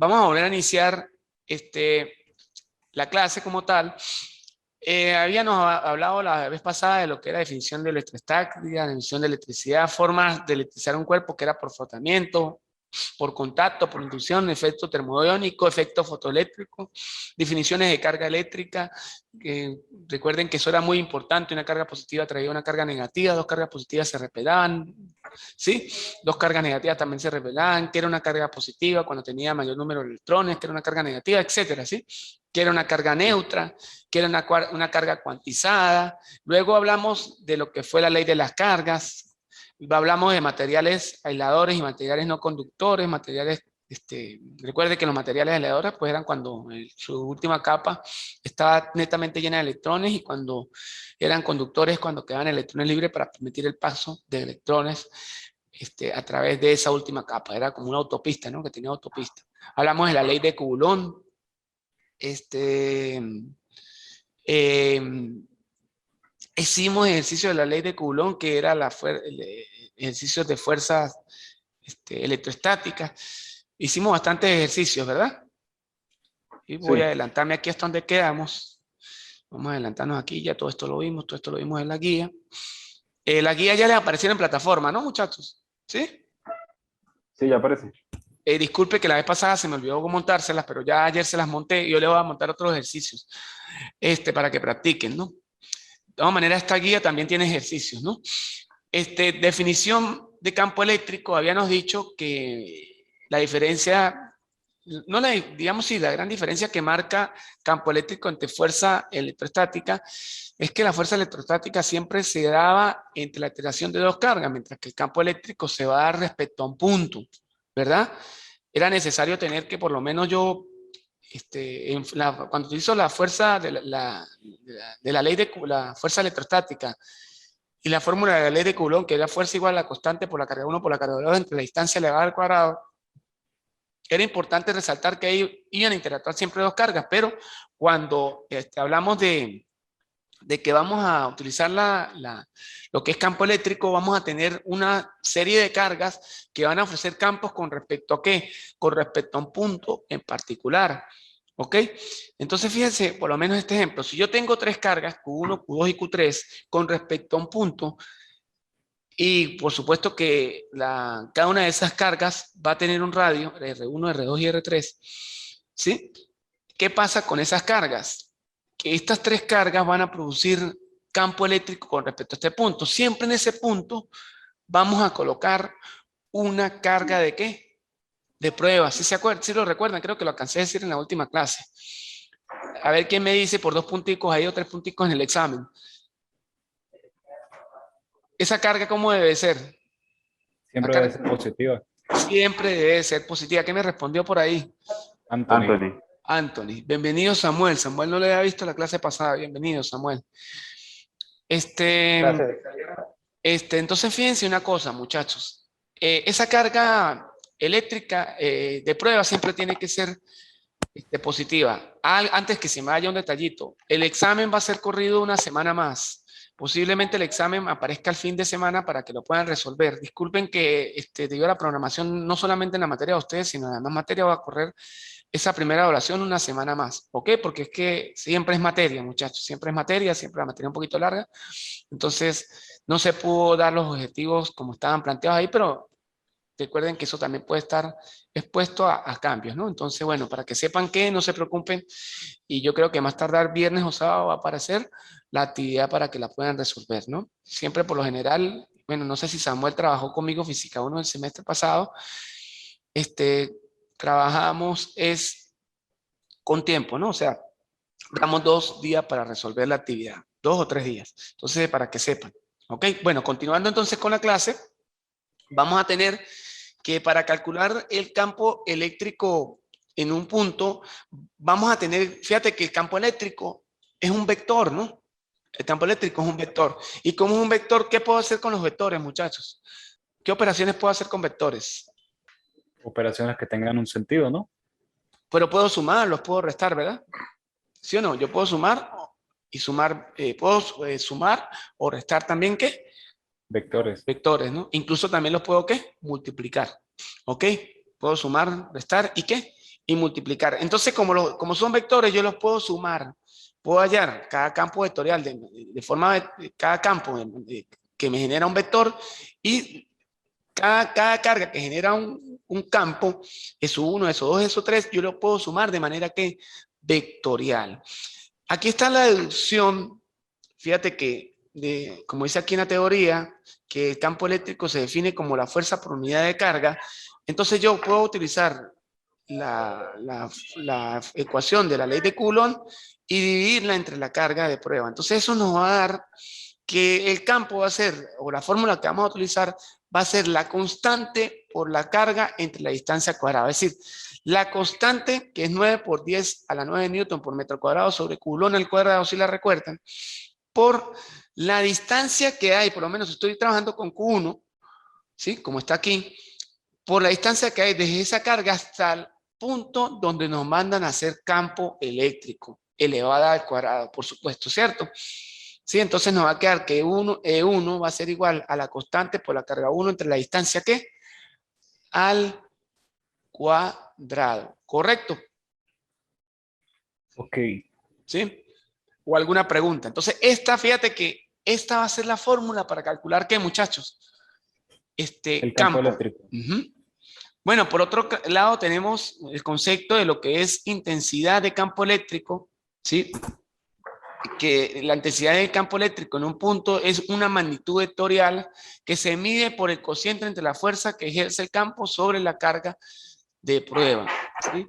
vamos a volver a iniciar la clase como tal. Habíamos hablado la vez pasada de lo que era definición de electrostática, definición de electricidad, formas de electrizar un cuerpo, que era por frotamiento, por contacto, por inducción, efecto termodiónico, efecto fotoeléctrico, definiciones de carga eléctrica. Recuerden que eso era muy importante: una carga positiva traía una carga negativa, dos cargas positivas se repelaban, ¿sí? Dos cargas negativas también se repelaban, que era una carga positiva cuando tenía mayor número de electrones, que era una carga negativa, etcétera, ¿sí? Que era una carga neutra, que era una carga cuantizada. Luego hablamos de lo que fue la ley de las cargas. Hablamos de materiales aisladores y materiales no conductores, materiales, recuerde que los materiales aisladores pues eran cuando su última capa estaba netamente llena de electrones, y cuando eran conductores, cuando quedaban electrones libres para permitir el paso de electrones a través de esa última capa. Era como una autopista, ¿no? Que tenía autopista. Hablamos de la ley de Coulomb. Hicimos ejercicio de la ley de Coulomb, que era ejercicios de fuerzas electrostáticas. Hicimos bastantes ejercicios, ¿verdad? Y voy a adelantarme aquí hasta donde quedamos. Vamos a adelantarnos aquí, ya todo esto lo vimos en la guía. La guía ya les apareció en plataforma, ¿no, muchachos? ¿Sí? Sí, ya aparece. Disculpe que la vez pasada se me olvidó montárselas, pero ya ayer se las monté y yo les voy a montar otros ejercicios para que practiquen, ¿no? De todas maneras, esta guía también tiene ejercicios, ¿no? Definición de campo eléctrico. Habíamos dicho que la diferencia, digamos, sí, la gran diferencia que marca campo eléctrico entre fuerza electrostática es que la fuerza electrostática siempre se daba entre la alteración de dos cargas, mientras que el campo eléctrico se va a dar respecto a un punto, ¿verdad? Era necesario tener que por lo menos yo, cuando utilizo la fuerza de la ley de la fuerza electrostática y la fórmula de la ley de Coulomb, que era fuerza igual a la constante por la carga 1 por la carga 2 entre la distancia elevada al cuadrado, era importante resaltar que ahí iban a interactuar siempre dos cargas. Pero cuando hablamos de que vamos a utilizar lo que es campo eléctrico, vamos a tener una serie de cargas que van a ofrecer campos con respecto a ¿qué? Con respecto a un punto en particular. ¿Ok? Entonces fíjense, por lo menos este ejemplo: si yo tengo tres cargas, Q1, Q2 y Q3, con respecto a un punto, y por supuesto que cada una de esas cargas va a tener un radio, R1, R2 y R3, ¿sí? ¿Qué pasa con esas cargas? Que estas tres cargas van a producir campo eléctrico con respecto a este punto. Siempre en ese punto vamos a colocar una carga ¿de qué? De prueba. ¿Sí se acuerdan? ¿Sí lo recuerdan? Creo que lo alcancé a decir en la última clase. A ver quién me dice por 2 punticos ahí o 3 punticos en el examen. ¿Esa carga cómo debe ser? Siempre debe ser positiva. Siempre debe ser positiva. ¿Qué me respondió por ahí? Anthony. Bienvenido, Samuel. Samuel no le había visto la clase pasada. Bienvenido, Samuel. Entonces, fíjense una cosa, muchachos. Esa carga eléctrica de prueba siempre tiene que ser positiva. Antes que se me vaya un detallito, el examen va a ser corrido una semana más. Posiblemente el examen aparezca el fin de semana para que lo puedan resolver. Disculpen que debido a la programación, no solamente en la materia de ustedes, sino en la demás materia, va a correr esa primera evaluación una semana más. ¿Por qué? Porque es que siempre es materia, muchachos. Siempre es materia, siempre la materia un poquito larga. Entonces, no se pudo dar los objetivos como estaban planteados ahí, pero recuerden que eso también puede estar expuesto a cambios, ¿no? Entonces, bueno, para que sepan que no se preocupen, y yo creo que más tardar viernes o sábado va a aparecer la actividad para que la puedan resolver, ¿no? Siempre por lo general, bueno, no sé si Samuel trabajó conmigo Física 1 el semestre pasado, trabajamos con tiempo, ¿no? O sea, damos 2 días para resolver la actividad, 2 o 3 días. Entonces, para que sepan, ¿ok? Bueno, continuando entonces con la clase, vamos a tener que para calcular el campo eléctrico en un punto, vamos a tener, fíjate que el campo eléctrico es un vector, ¿no? El campo eléctrico es un vector. Y como es un vector, ¿qué puedo hacer con los vectores, muchachos? ¿Qué operaciones puedo hacer con vectores? Operaciones que tengan un sentido, ¿no? Pero puedo sumar, los puedo restar, ¿verdad? ¿Sí o no? Yo puedo sumar y sumar, puedo sumar o restar también, ¿qué? Vectores. Vectores, ¿no? Incluso también los puedo, ¿qué? Multiplicar, ¿ok? Puedo sumar, restar y ¿qué? y multiplicar. Entonces, como son vectores, yo los puedo sumar. Puedo hallar cada campo vectorial de forma de cada campo que me genera un vector y cada carga que genera un campo, eso 1, eso 2, eso 3, yo lo puedo sumar de manera que vectorial. Aquí está la deducción. Fíjate que, como dice aquí en la teoría, que el campo eléctrico se define como la fuerza por unidad de carga. Entonces yo puedo utilizar la ecuación de la ley de Coulomb y dividirla entre la carga de prueba. Entonces eso nos va a dar que el campo va a ser, o la fórmula que vamos a utilizar, va a ser la constante por la carga entre la distancia cuadrada. Es decir, la constante, que es 9 por 10 a la 9 newton por metro cuadrado sobre Coulomb al cuadrado, si la recuerdan, por la distancia que hay, por lo menos estoy trabajando con Q1, ¿sí? Como está aquí, por la distancia que hay desde esa carga hasta el punto donde nos mandan a hacer campo eléctrico, elevada al cuadrado, por supuesto, ¿cierto? Sí, entonces nos va a quedar que E1 va a ser igual a la constante por la carga 1 entre la distancia ¿qué? Al cuadrado, ¿correcto? Ok. ¿Sí? ¿O alguna pregunta? Entonces, fíjate que esta va a ser la fórmula para calcular ¿qué, muchachos? El campo Campo. eléctrico. Bueno, por otro lado tenemos el concepto de lo que es intensidad de campo eléctrico, ¿sí? Que la intensidad del campo eléctrico en un punto es una magnitud vectorial que se mide por el cociente entre la fuerza que ejerce el campo sobre la carga de prueba, ¿sí?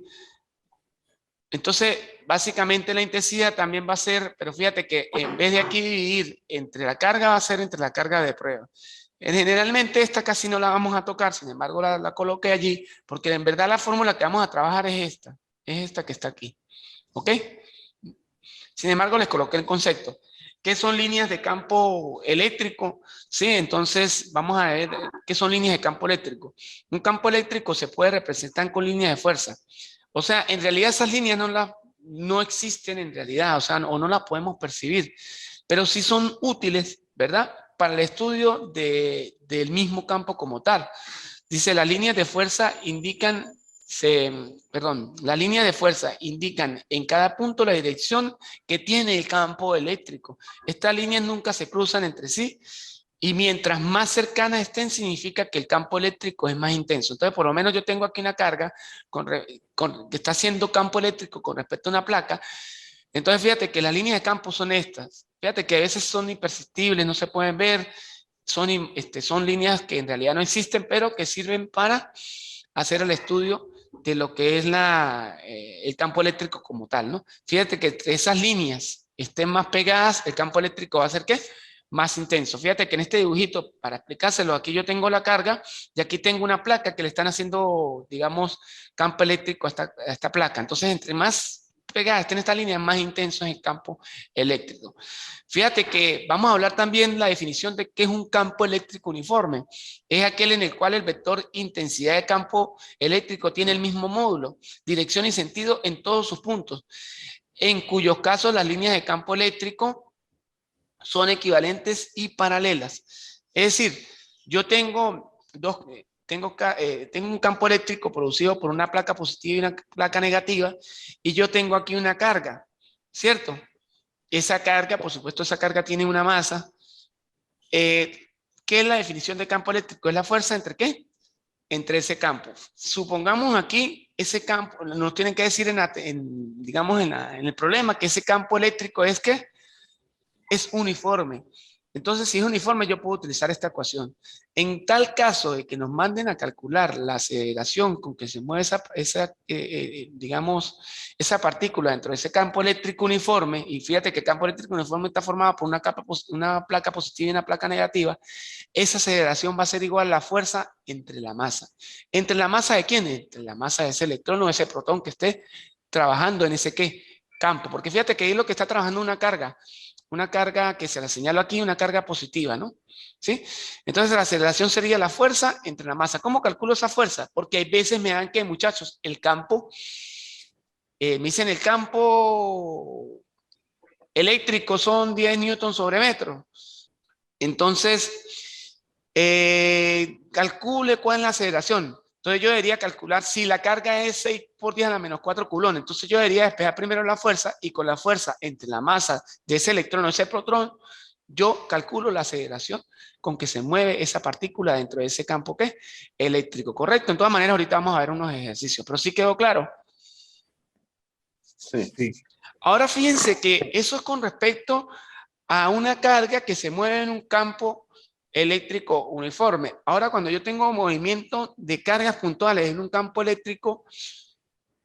Entonces, básicamente la intensidad también va a ser, pero fíjate que en vez de aquí dividir entre la carga, va a ser entre la carga de prueba. Generalmente esta casi no la vamos a tocar, sin embargo la coloqué allí, porque en verdad la fórmula que vamos a trabajar es esta que está aquí, ¿ok? Sin embargo les coloqué el concepto. ¿Qué son líneas de campo eléctrico? Sí, entonces vamos a ver qué son líneas de campo eléctrico. Un campo eléctrico se puede representar con líneas de fuerza. O sea, en realidad esas líneas no existen en realidad, o sea, o no las podemos percibir, pero sí son útiles, ¿verdad? Para el estudio del mismo campo como tal. Dice, las líneas de fuerza indican, las líneas de fuerza indican en cada punto la dirección que tiene el campo eléctrico. Estas líneas nunca se cruzan entre sí y mientras más cercanas estén significa que el campo eléctrico es más intenso. Entonces, por lo menos yo tengo aquí una carga que está haciendo campo eléctrico con respecto a una placa. Entonces, fíjate que las líneas de campo son estas. Fíjate que a veces son imperceptibles, no se pueden ver. Son líneas que en realidad no existen, pero que sirven para hacer el estudio de lo que es el campo eléctrico como tal, ¿no? Fíjate que esas líneas estén más pegadas, el campo eléctrico va a ser ¿qué? Más intenso. Fíjate que en este dibujito, para explicárselo, aquí yo tengo la carga y aquí tengo una placa que le están haciendo, digamos, campo eléctrico a esta placa. Entonces, entre más pegadas estén estas líneas, más intenso es el campo eléctrico. Fíjate que vamos a hablar también la definición de qué es un campo eléctrico uniforme. Es aquel en el cual el vector intensidad de campo eléctrico tiene el mismo módulo, dirección y sentido en todos sus puntos, en cuyos casos las líneas de campo eléctrico son equivalentes y paralelas. Es decir, yo tengo un campo eléctrico producido por una placa positiva y una placa negativa, y yo tengo aquí una carga, ¿cierto? Esa carga, por supuesto, esa carga tiene una masa. ¿Qué es la definición de campo eléctrico? Es la fuerza entre ¿qué? Entre ese campo. Supongamos aquí, ese campo, nos tienen que decir digamos, en el problema que ese campo eléctrico es ¿qué? Es uniforme. Entonces, si es uniforme, yo puedo utilizar esta ecuación. En tal caso de que nos manden a calcular la aceleración con que se mueve digamos, esa partícula dentro de ese campo eléctrico uniforme, y fíjate que el campo eléctrico uniforme está formado por una placa positiva y una placa negativa, esa aceleración va a ser igual a la fuerza entre la masa. ¿Entre la masa de quién? Entre la masa de ese electrón o ese protón que esté trabajando en ese ¿qué? Campo. Porque fíjate que ahí lo que está trabajando una carga que se la señalo aquí, una carga positiva, ¿no? ¿Sí? Entonces la aceleración sería la fuerza entre la masa. ¿Cómo calculo esa fuerza? Porque hay veces me dan que, muchachos, el campo, me dicen el campo eléctrico son 10 newtons sobre metro. Entonces, calcule cuál es la aceleración. Entonces yo debería calcular si la carga es 6 por 10 a la menos 4 coulombs. Entonces yo debería despejar primero la fuerza y con la fuerza entre la masa de ese electrón o ese protón, yo calculo la aceleración con que se mueve esa partícula dentro de ese campo ¿qué? Eléctrico, ¿correcto? De todas maneras, ahorita vamos a ver unos ejercicios, pero sí quedó claro. Sí. Sí. Ahora fíjense que eso es con respecto a una carga que se mueve en un campo eléctrico uniforme. Ahora, cuando yo tengo movimiento de cargas puntuales en un campo eléctrico,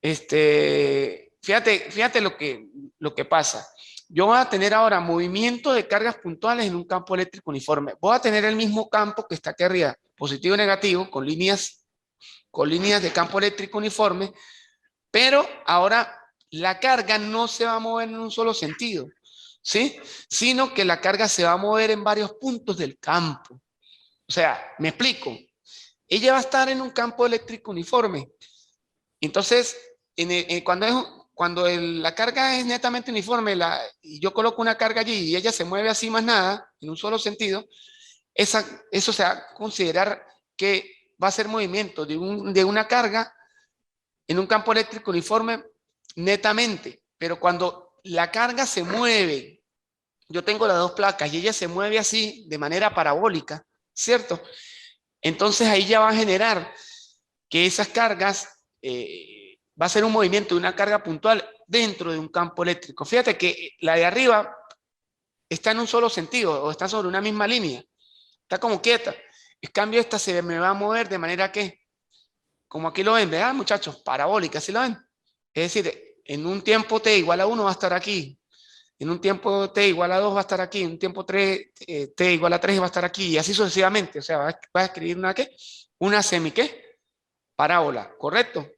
fíjate lo que pasa. Yo voy a tener ahora movimiento de cargas puntuales en un campo eléctrico uniforme. Voy a tener el mismo campo que está aquí arriba, positivo y negativo, con líneas de campo eléctrico uniforme, pero ahora la carga no se va a mover en un solo sentido, ¿sí? Sino que la carga se va a mover en varios puntos del campo. O sea, me explico. Ella va a estar en un campo eléctrico uniforme. Entonces, cuando la carga es netamente uniforme y yo coloco una carga allí y ella se mueve así más nada, en un solo sentido, eso se va a considerar que va a ser movimiento de una carga en un campo eléctrico uniforme netamente. Pero cuando la carga se mueve, yo tengo las dos placas y ella se mueve así de manera parabólica, ¿cierto? Entonces ahí ya va a generar que esas cargas va a ser un movimiento de una carga puntual dentro de un campo eléctrico. Fíjate que la de arriba está en un solo sentido o está sobre una misma línea, está como quieta. En cambio esta se me va a mover de manera que, como aquí lo ven, ¿verdad, muchachos? Parabólica, ¿sí lo ven? Es decir, en un tiempo t igual a 1 va a estar aquí, en un tiempo t igual a 2 va a estar aquí, en un tiempo t igual a 3 va a estar aquí, y así sucesivamente. O sea, va a escribir una ¿qué? Una semi-¿qué? Parábola, ¿correcto?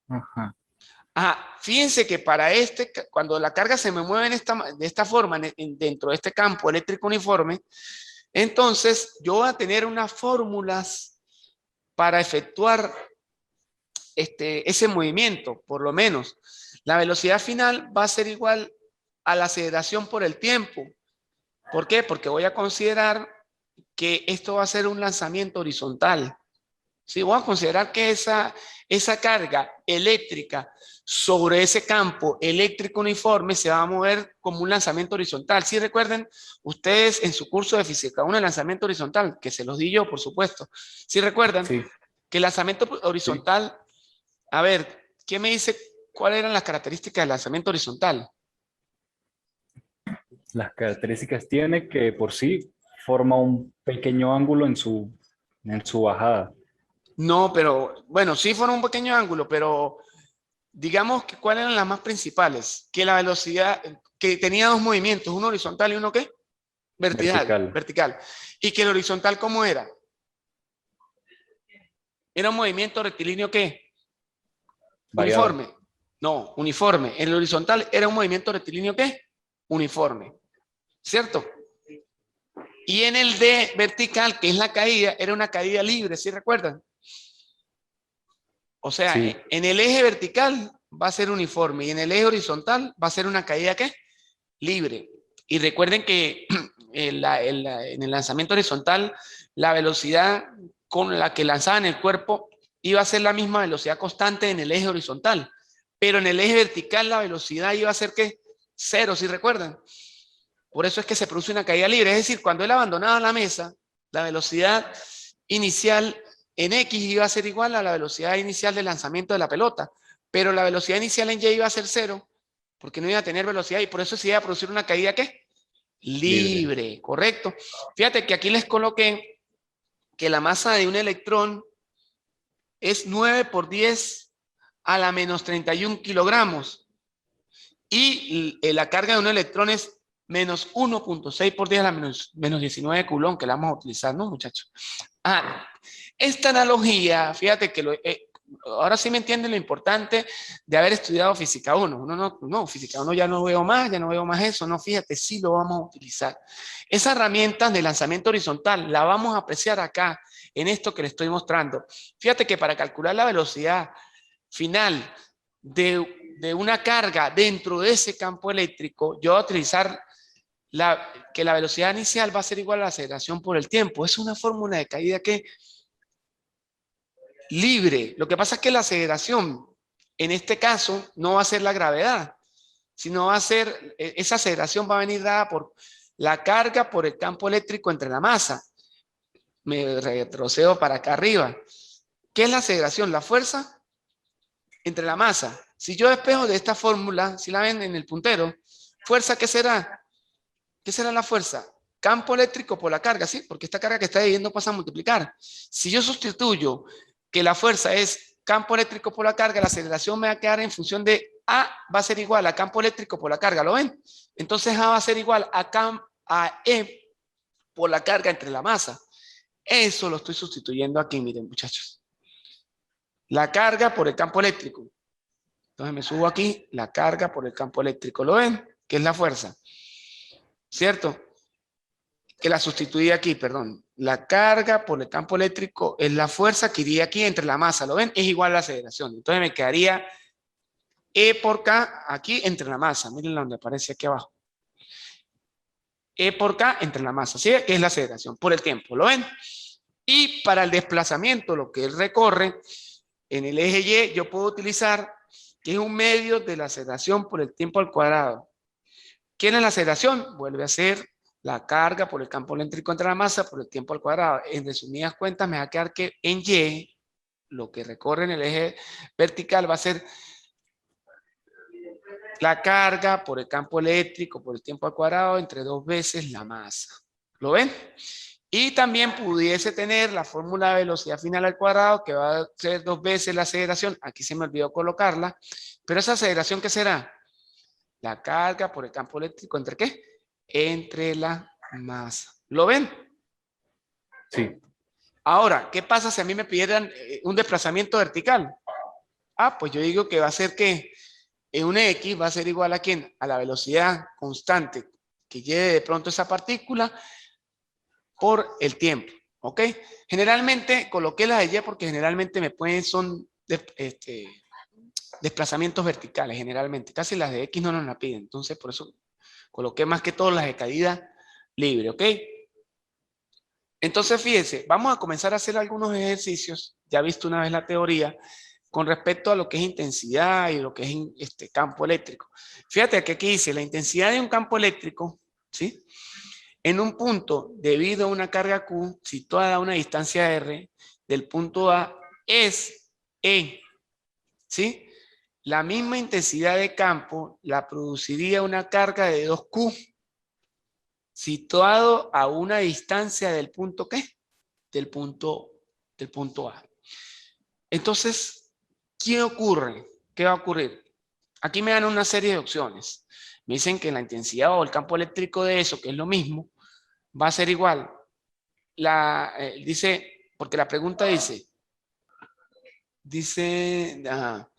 Ajá. Ajá, fíjense que para cuando la carga se me mueve de esta forma dentro de este campo eléctrico uniforme, entonces yo voy a tener unas fórmulas para efectuar ese movimiento, por lo menos. La velocidad final va a ser igual a la aceleración por el tiempo. ¿Por qué? Porque voy a considerar que esto va a ser un lanzamiento horizontal. Sí, voy a considerar que esa carga eléctrica sobre ese campo eléctrico uniforme se va a mover como un lanzamiento horizontal. Sí, recuerden ustedes en su curso de física 1 el lanzamiento horizontal, que se los di yo, por supuesto. Sí, recuerdan Sí. que el lanzamiento horizontal, a ver, ¿quién me dice cuáles eran las características del lanzamiento horizontal? Las características tiene que por sí forma un pequeño ángulo en su bajada. No, pero bueno, sí fueron un pequeño ángulo, pero digamos que cuáles eran las más principales. Que la velocidad, que tenía dos movimientos, uno horizontal y uno ¿qué? Vertical. Y que el horizontal, ¿cómo era? ¿Era un movimiento rectilíneo qué? Variado. Uniforme. No, uniforme. En el horizontal era un movimiento rectilíneo qué? Uniforme. ¿Cierto? Y en el de vertical, que es la caída, era una caída libre, ¿sí recuerdan? O sea, Sí. en el eje vertical va a ser uniforme y en el eje horizontal va a ser una caída ¿qué? Libre. Y recuerden que en el lanzamiento horizontal, la velocidad con la que lanzaban el cuerpo iba a ser la misma velocidad constante en el eje horizontal, pero en el eje vertical la velocidad iba a ser ¿qué? 0, ¿sí recuerdan? Por eso es que se produce una caída libre. Es decir, cuando él abandonaba la mesa, la velocidad inicial en X iba a ser igual a la velocidad inicial del lanzamiento de la pelota, pero la velocidad inicial en Y iba a ser 0, porque no iba a tener velocidad y por eso se iba a producir una caída ¿qué? Libre, correcto. Fíjate que aquí les coloqué que la masa de un electrón es 9 por 10 a la menos 31 kilogramos y la carga de un electrón es menos 1.6 por 10 a la menos 19 coulomb, que la vamos a utilizar, ¿no, muchachos? Esta analogía, fíjate que ahora sí me entienden lo importante de haber estudiado física 1. No, física 1 ya no veo más eso, no, fíjate, sí lo vamos a utilizar. Esa herramienta de lanzamiento horizontal la vamos a apreciar acá, en esto que les estoy mostrando. Fíjate que para calcular la velocidad final de una carga dentro de ese campo eléctrico, yo voy a utilizar que la velocidad inicial va a ser igual a la aceleración por el tiempo. Es una fórmula de caída que libre. Lo que pasa es que la aceleración, en este caso, no va a ser la gravedad, sino va a ser, esa aceleración va a venir dada por la carga por el campo eléctrico entre la masa. Me retrocedo para acá arriba. ¿Qué es la aceleración? La fuerza entre la masa. Si yo despejo de esta fórmula, si la ven en el puntero, ¿fuerza qué será? ¿Qué será la fuerza? Campo eléctrico por la carga, ¿sí? Porque esta carga que está dividiendo pasa a multiplicar. Si yo sustituyo que la fuerza es campo eléctrico por la carga, la aceleración me va a quedar en función de A va a ser igual a campo eléctrico por la carga, ¿lo ven? Entonces A va a ser igual a E por la carga entre la masa. Eso lo estoy sustituyendo aquí, miren muchachos. La carga por el campo eléctrico. Entonces me subo aquí, la carga por el campo eléctrico, ¿lo ven? Que es la fuerza. ¿Cierto? Que la sustituí aquí, perdón. La carga por el campo eléctrico es la fuerza que iría aquí entre la masa, ¿lo ven? Es igual a la aceleración. Entonces me quedaría E por K aquí entre la masa. Miren donde aparece aquí abajo. E por K entre la masa, ¿sí? Que es la aceleración por el tiempo, ¿lo ven? Y para el desplazamiento, lo que él recorre en el eje Y, yo puedo utilizar que es un medio de la aceleración por el tiempo al cuadrado. ¿Quién es la aceleración? Vuelve a ser la carga por el campo eléctrico entre la masa por el tiempo al cuadrado. En resumidas cuentas, me va a quedar que en Y, lo que recorre en el eje vertical va a ser la carga por el campo eléctrico por el tiempo al cuadrado entre 2 veces la masa. ¿Lo ven? Y también pudiese tener la fórmula de velocidad final al cuadrado, que va a ser 2 veces la aceleración. Aquí se me olvidó colocarla. Pero esa aceleración, ¿qué será? La carga por el campo eléctrico, ¿entre qué? Entre la masa. ¿Lo ven? Sí. Ahora, ¿qué pasa si a mí me pidieran un desplazamiento vertical? Ah, pues yo digo que va a ser que un X va a ser igual a ¿quién? A la velocidad constante que lleve de pronto esa partícula por el tiempo, ¿ok? Generalmente coloqué la de Y porque generalmente me pueden, son desplazamientos verticales, generalmente. Casi las de X no nos la piden, entonces por eso coloqué más que todo las de caída libre, ¿ok? Entonces fíjense, vamos a comenzar a hacer algunos ejercicios, ya visto una vez la teoría, con respecto a lo que es intensidad y lo que es campo eléctrico. Fíjate que aquí dice la intensidad de un campo eléctrico, ¿sí? En un punto, debido a una carga Q, situada a una distancia R, del punto A es E, ¿sí? La misma intensidad de campo la produciría una carga de 2Q, situado a una distancia del punto ¿qué? Del punto A. Entonces, ¿qué ocurre? ¿Qué va a ocurrir? Aquí me dan una serie de opciones. Me dicen que la intensidad o el campo eléctrico de eso, que es lo mismo, va a ser igual. Dice, porque la pregunta dice, la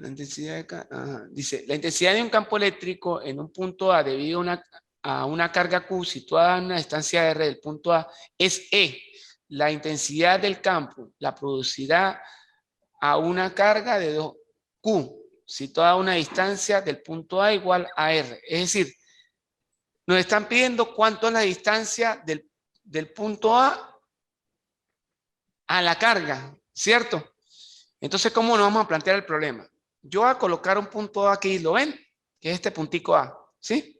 intensidad dice, la intensidad de un campo eléctrico en un punto A debido a una carga Q situada en una distancia R del punto A es E. La intensidad del campo la producirá a una carga de 2Q situada a una distancia del punto A igual a R. Es decir, nos están pidiendo cuánto es la distancia del punto A la carga, ¿cierto? Entonces, ¿cómo nos vamos a plantear el problema? Yo voy a colocar un punto A aquí, ¿lo ven? Que es este puntico A, ¿sí?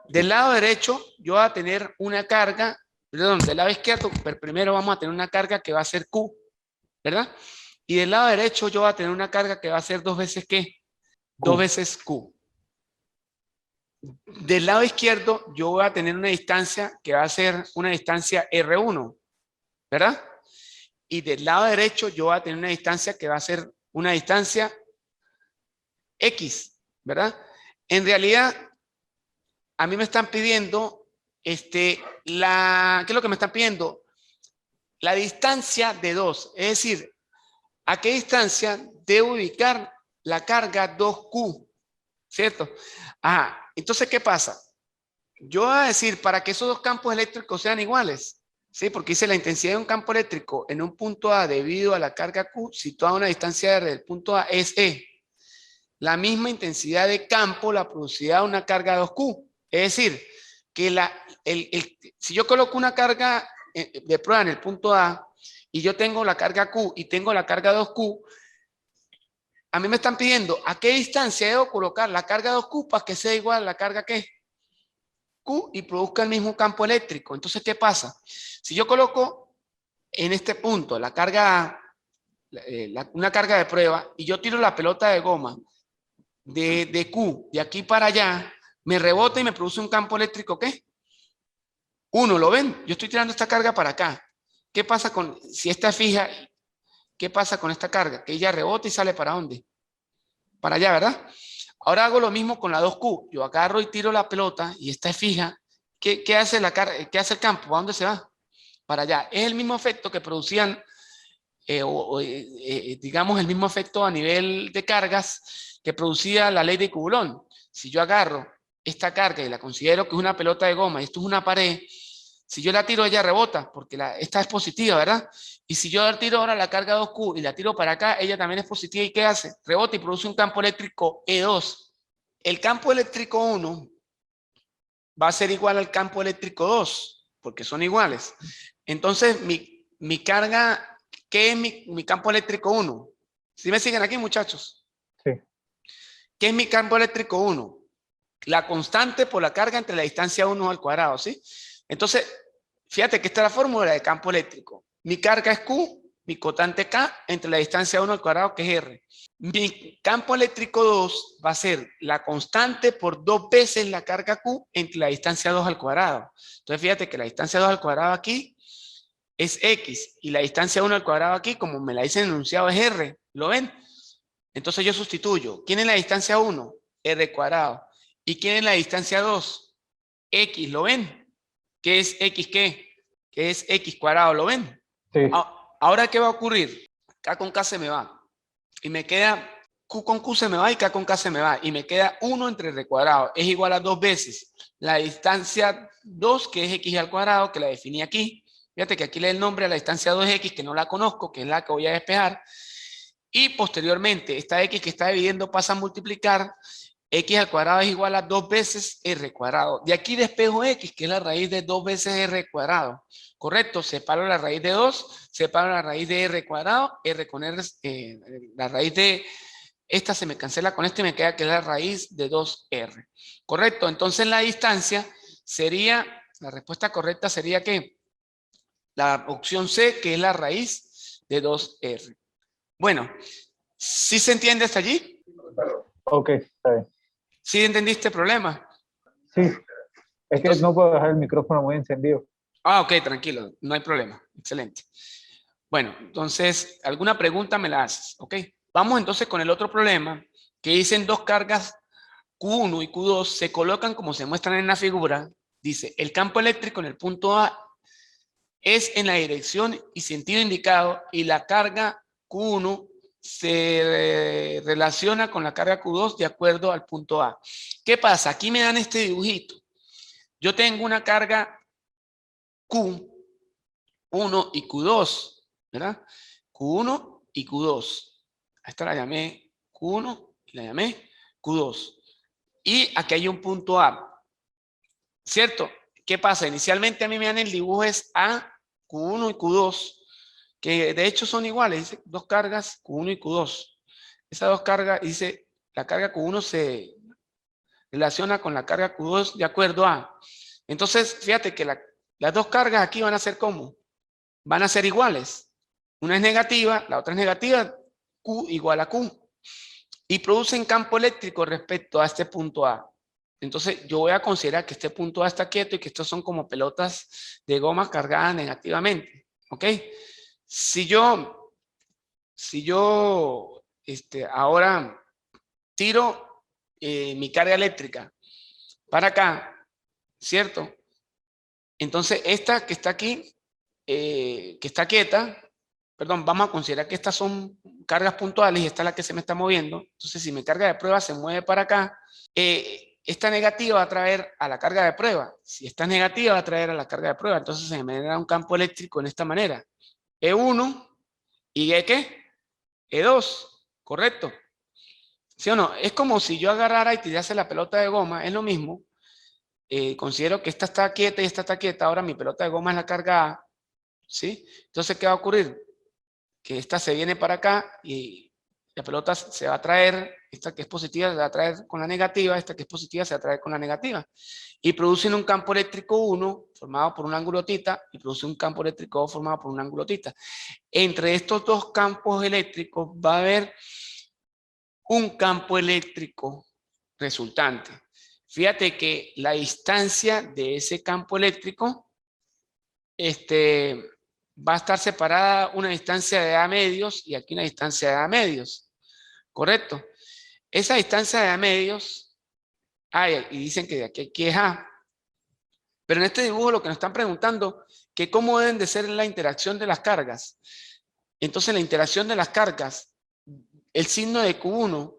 Del lado derecho, yo voy a tener una carga, perdón, del lado izquierdo, pero primero vamos a tener una carga que va a ser Q, ¿verdad? Y del lado derecho yo voy a tener una carga que va a ser 2 veces ¿qué? 2 veces Q. Del lado izquierdo yo voy a tener una distancia que va a ser una distancia R1, ¿verdad? Y del lado derecho yo voy a tener una distancia que va a ser una distancia X, ¿verdad? En realidad, a mí me están pidiendo, ¿qué es lo que me están pidiendo? La distancia de 2, es decir, ¿a qué distancia debo ubicar la carga 2Q? ¿Cierto? Ajá, entonces, ¿qué pasa? Yo voy a decir, para que esos dos campos eléctricos sean iguales, ¿sí? Porque dice la intensidad de un campo eléctrico en un punto A debido a la carga Q situada a una distancia R del punto A es E. La misma intensidad de campo la producirá una carga 2Q. Es decir, que si yo coloco una carga de prueba en el punto A y yo tengo la carga Q y tengo la carga 2Q, a mí me están pidiendo a qué distancia debo colocar la carga 2Q para que sea igual a la carga ¿qué? Q y produzca el mismo campo eléctrico. Entonces, ¿qué pasa? Si yo coloco en este punto la carga, una carga de prueba y yo tiro la pelota de goma de Q de aquí para allá, me rebota y me produce un campo eléctrico ¿qué? 1, ¿lo ven? Yo estoy tirando esta carga para acá. ¿Qué pasa con, si esta es fija, qué pasa con esta carga? Que ella rebota y sale ¿para dónde? Para allá, ¿verdad? Ahora hago lo mismo con la 2Q. Yo agarro y tiro la pelota y esta es fija. ¿Qué hace la carga? ¿Qué hace el campo? ¿A dónde se va? Para allá. Es el mismo efecto que producían, digamos, el mismo efecto a nivel de cargas que producía la ley de Coulomb. Si yo agarro esta carga y la considero que es una pelota de goma y esto es una pared, si yo la tiro, ella rebota, porque esta es positiva, ¿verdad? Y si yo tiro ahora la carga 2Q y la tiro para acá, ella también es positiva. ¿Y qué hace? Rebota y produce un campo eléctrico E2. El campo eléctrico 1 va a ser igual al campo eléctrico 2, porque son iguales. Entonces, mi carga, ¿qué es mi campo eléctrico 1? ¿Sí me siguen aquí, muchachos? Sí. ¿Qué es mi campo eléctrico 1? La constante por la carga entre la distancia 1 al cuadrado, ¿sí? Entonces, fíjate que esta es la fórmula de campo eléctrico. Mi carga es Q, mi constante K, entre la distancia 1 al cuadrado, que es R. Mi campo eléctrico 2 va a ser la constante por 2 veces la carga Q entre la distancia 2 al cuadrado. Entonces, fíjate que la distancia 2 al cuadrado aquí es X, y la distancia 1 al cuadrado aquí, como me la dice en el enunciado, es R. ¿Lo ven? Entonces yo sustituyo. ¿Quién es la distancia 1? R cuadrado. ¿Y quién es la distancia 2? X. ¿Lo ven? ¿Qué es X qué? ¿Qué es X cuadrado? ¿Lo ven? Sí. Ahora, ¿qué va a ocurrir? K con K se me va. Y me queda, Q con Q se me va y K con K se me va. Y me queda 1 entre R cuadrado. Es igual a 2 veces la distancia 2, que es X al cuadrado, que la definí aquí. Fíjate que aquí le doy el nombre a la distancia 2X, que no la conozco, que es la que voy a despejar. Y posteriormente, esta X que está dividiendo pasa a multiplicar. X al cuadrado es igual a 2 veces R cuadrado. De aquí despejo X, que es la raíz de 2 veces R cuadrado. ¿Correcto? Separo la raíz de 2, separo la raíz de R cuadrado, R con R, la raíz de esta se me cancela con esto y me queda que es la raíz de 2R. ¿Correcto? Entonces la distancia sería, la respuesta correcta sería ¿qué? La opción C, que es la raíz de 2R. Bueno, ¿sí se entiende hasta allí? Ok, está bien. ¿Sí entendiste el problema? Sí, es que Entonces, no puedo dejar el micrófono muy encendido. ok, tranquilo, no hay problema. Excelente. Bueno, entonces, ¿alguna pregunta me la haces? Ok. Vamos entonces con el otro problema, que dicen dos cargas Q1 y Q2 se colocan como se muestran en la figura. Dice, el campo eléctrico en el punto A es en la dirección y sentido indicado y la carga Q1 se relaciona con la carga Q2 de acuerdo al punto A. ¿Qué pasa? Aquí me dan este dibujito. Yo tengo una carga Q1 y Q2, ¿verdad? Q1 y Q2. A esta la llamé Q1 y la llamé Q2. Y aquí hay un punto A, ¿cierto? ¿Qué pasa? Inicialmente a mí me dan el dibujo es A, Q1 y Q2, que de hecho son iguales, dice dos cargas Q1 y Q2. Esas dos cargas, dice, la carga Q1 se relaciona con la carga Q2 de acuerdo a. Entonces, fíjate que las dos cargas aquí van a ser ¿cómo? Van a ser iguales. Una es negativa, la otra es negativa, Q igual a Q. Y producen campo eléctrico respecto a este punto A. Entonces, yo voy a considerar que este punto A está quieto y que estos son como pelotas de goma cargadas negativamente. ¿Ok? Si yo ahora tiro mi carga eléctrica para acá, ¿cierto? Entonces, esta que está aquí, que está quieta, perdón, vamos a considerar que estas son cargas puntuales y esta es la que se me está moviendo. Entonces, si mi carga de prueba se mueve para acá, esta negativa va a traer a la carga de prueba. Si esta negativa va a traer a la carga de prueba, entonces se me genera un campo eléctrico en esta manera. E1 y ¿E qué? E2, ¿correcto? ¿Sí o no? Es como si yo agarrara y tirase la pelota de goma, es lo mismo. Considero que esta está quieta y esta está quieta, ahora mi pelota de goma es la carga A, ¿sí? Entonces, ¿qué va a ocurrir? que esta se viene para acá y la pelota se va a traer, esta que es positiva se va a traer con la negativa, esta que es positiva se va a traer con la negativa. Y producen un campo eléctrico 1 formado por un ángulo θ y produce un campo eléctrico 2 formado por un ángulo θ. Entre estos dos campos eléctricos va a haber un campo eléctrico resultante. Fíjate que la distancia de ese campo eléctrico va a estar separada una distancia de A medios y aquí una distancia de A medios. ¿Correcto? Esa distancia de A medios, y dicen que de aquí es A. Pero en este dibujo lo que nos están preguntando, que cómo deben de ser la interacción de las cargas. Entonces la interacción de las cargas, el signo de Q1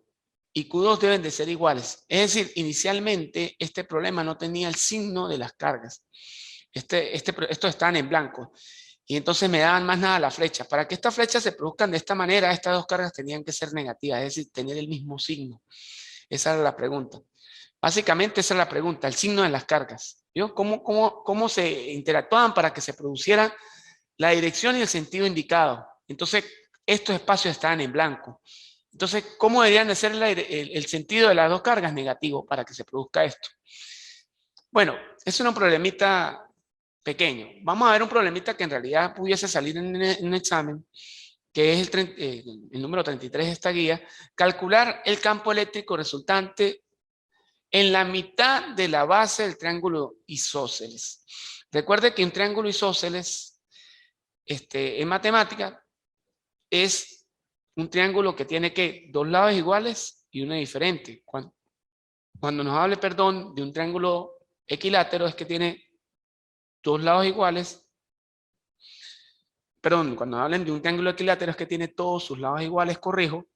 y Q2 deben de ser iguales. Es decir, inicialmente este problema no tenía el signo de las cargas. Estos estaban en blanco. Y entonces me daban más nada la flecha. Para que estas flechas se produzcan de esta manera, estas dos cargas tenían que ser negativas, es decir, tener el mismo signo. Esa era la pregunta. Básicamente esa es la pregunta, el signo de las cargas. ¿Vio? ¿Cómo se interactuaban para que se produciera la dirección y el sentido indicado? Entonces, estos espacios estaban en blanco. Entonces, ¿cómo deberían de ser el sentido de las dos cargas? Negativo, para que se produzca esto. Bueno, es un problemita pequeño. Vamos a ver un problemita que en realidad pudiese salir en un examen, que es el número 33 de esta guía. Calcular el campo eléctrico resultante en la mitad de la base del triángulo isósceles. Recuerde que un triángulo isósceles en matemática es un triángulo que tiene que dos lados iguales y uno diferente. Cuando nos hable, perdón, de un triángulo equilátero es que tiene dos lados iguales. Perdón, cuando hablen de un triángulo equilátero es que tiene todos sus lados iguales, corrijo.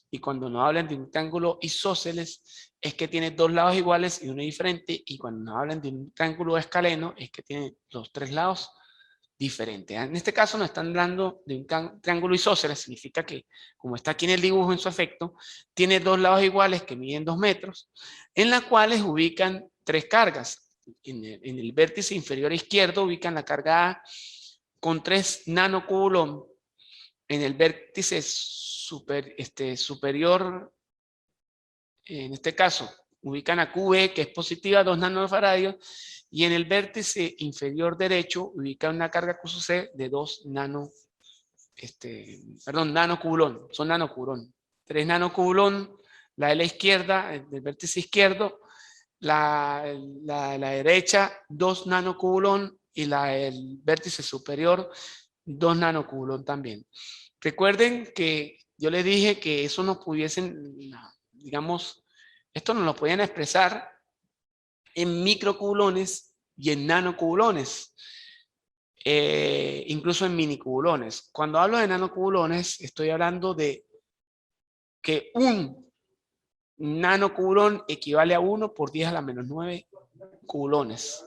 Y cuando nos hablan de un triángulo isósceles es que tiene dos lados iguales y uno diferente. Y cuando nos hablan de un triángulo escaleno es que tiene los tres lados diferentes. En este caso nos están hablando de un triángulo isósceles. Significa que, como está aquí en el dibujo en su efecto, tiene dos lados iguales que miden 2 metros, en las cuales ubican tres cargas. En el vértice inferior izquierdo ubican la carga A con 3 nanocoulomb. En el vértice superior, en este caso, ubican a QB, que es positiva, 2 nanofaradios, y en el vértice inferior derecho ubican una carga QC de 2 nanocoulomb, son nanocoulomb. 3 nanocoulomb, la de la izquierda, del vértice izquierdo, la derecha, 2 nanocoulomb, y la del vértice superior, 2 nanocoulomb también. Recuerden que yo les dije que eso nos pudiesen, digamos, esto nos lo podían expresar en microcoulones y en nanocoulones, incluso en minicoulones. Cuando hablo de nanocoulones, estoy hablando de que un nanocoulomb equivale a 1 por 10 a la menos 9 coulones.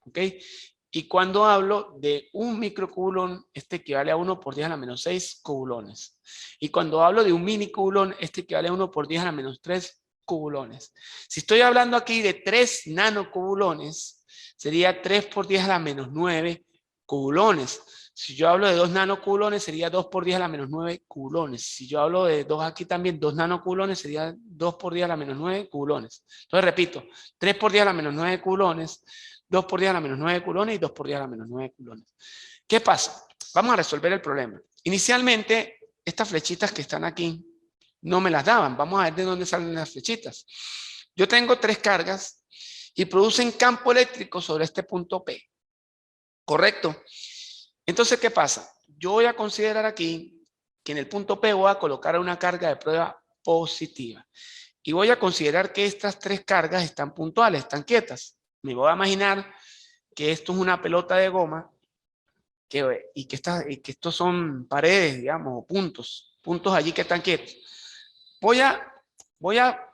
¿Ok? Y cuando hablo de un microcoulomb, este equivale a 1 por 10 a la menos 6 coulones. Y cuando hablo de un minicoulomb, este equivale a 1 por 10 a la menos 3 coulones. Si estoy hablando aquí de 3 nanocoulones, sería 3 por 10 a la menos 9 coulones. Si yo hablo de 2 nanocoulones, sería 2 por 10 a la menos 9 coulones. Si yo hablo de 2 aquí también, 2 nanocoulones, sería 2 por 10 a la menos 9 coulones. Entonces repito, 3 por 10 a la menos 9 coulones, 2 por 10 a la menos 9 coulones y 2 por 10 a la menos 9 coulones. ¿Qué pasa? Vamos a resolver el problema. Inicialmente, estas flechitas que están aquí no me las daban. Vamos a ver de dónde salen las flechitas. Yo tengo 3 cargas y producen campo eléctrico sobre este punto P. ¿Correcto? Entonces, ¿qué pasa? Yo voy a considerar aquí que en el punto P voy a colocar una carga de prueba positiva. Y voy a considerar que estas 3 cargas están puntuales, están quietas. Me voy a imaginar que esto es una pelota de goma y que estos son paredes, digamos, o puntos allí que están quietos. Voy a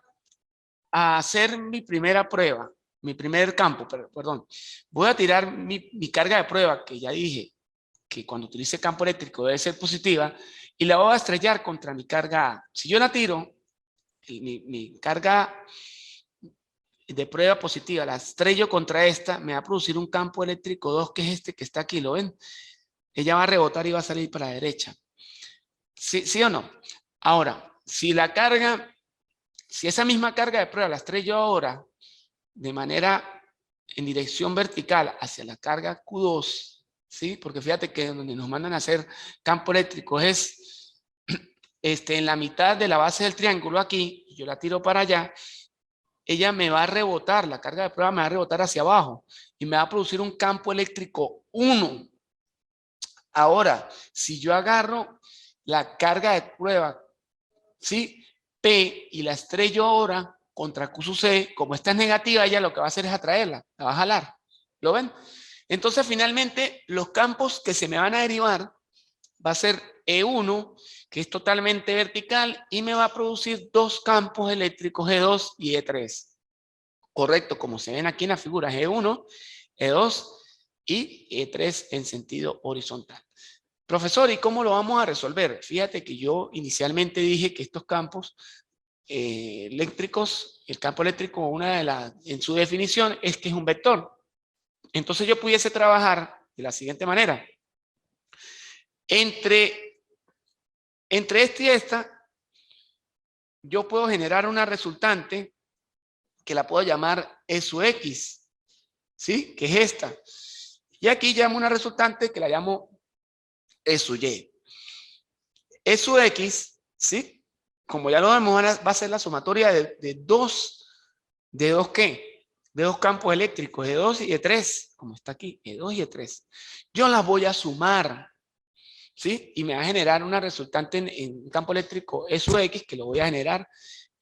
hacer mi primera prueba, mi primer campo, perdón. Voy a tirar mi carga de prueba, que ya dije que cuando utilice campo eléctrico debe ser positiva, y la voy a estrellar contra mi carga A. Si yo la tiro, mi carga de prueba positiva, la estrello contra esta, me va a producir un campo eléctrico 2, que es este que está aquí, ¿lo ven? ella va a rebotar y va a salir para la derecha. ¿Sí, sí o no? Ahora, si la carga, si esa misma carga de prueba la estrello ahora de manera en dirección vertical hacia la carga Q2, ¿sí? Porque fíjate que donde nos mandan a hacer campo eléctrico es en la mitad de la base del triángulo aquí, yo la tiro para allá, ella me va a rebotar, la carga de prueba me va a rebotar hacia abajo y me va a producir un campo eléctrico 1. Ahora, si yo agarro la carga de prueba, ¿sí? P y la estrello ahora contra Q sub C, como esta es negativa, ella lo que va a hacer es atraerla, la va a jalar. ¿Lo ven? Entonces, finalmente, los campos que se me van a derivar va a ser E1, que es totalmente vertical, y me va a producir dos campos eléctricos, E2 y E3. Correcto, como se ven aquí en la figura, E1, E2 y E3 en sentido horizontal. Profesor, ¿y cómo lo vamos a resolver? Fíjate que yo inicialmente dije que estos campos eléctricos, el campo eléctrico, en su definición, es que es un vector. Entonces yo pudiese trabajar de la siguiente manera. Entre esta y esta, yo puedo generar una resultante que la puedo llamar E sub X, ¿sí? Que es esta. Y aquí llamo una resultante que la llamo E sub Y. E sub X, ¿sí? Como ya lo vemos, va a ser la sumatoria de dos ¿qué? De dos campos eléctricos, E2 y E3, como está aquí, E2 y E3. Yo las voy a sumar, ¿sí? Y me va a generar una resultante en un campo eléctrico E sub X, que lo voy a generar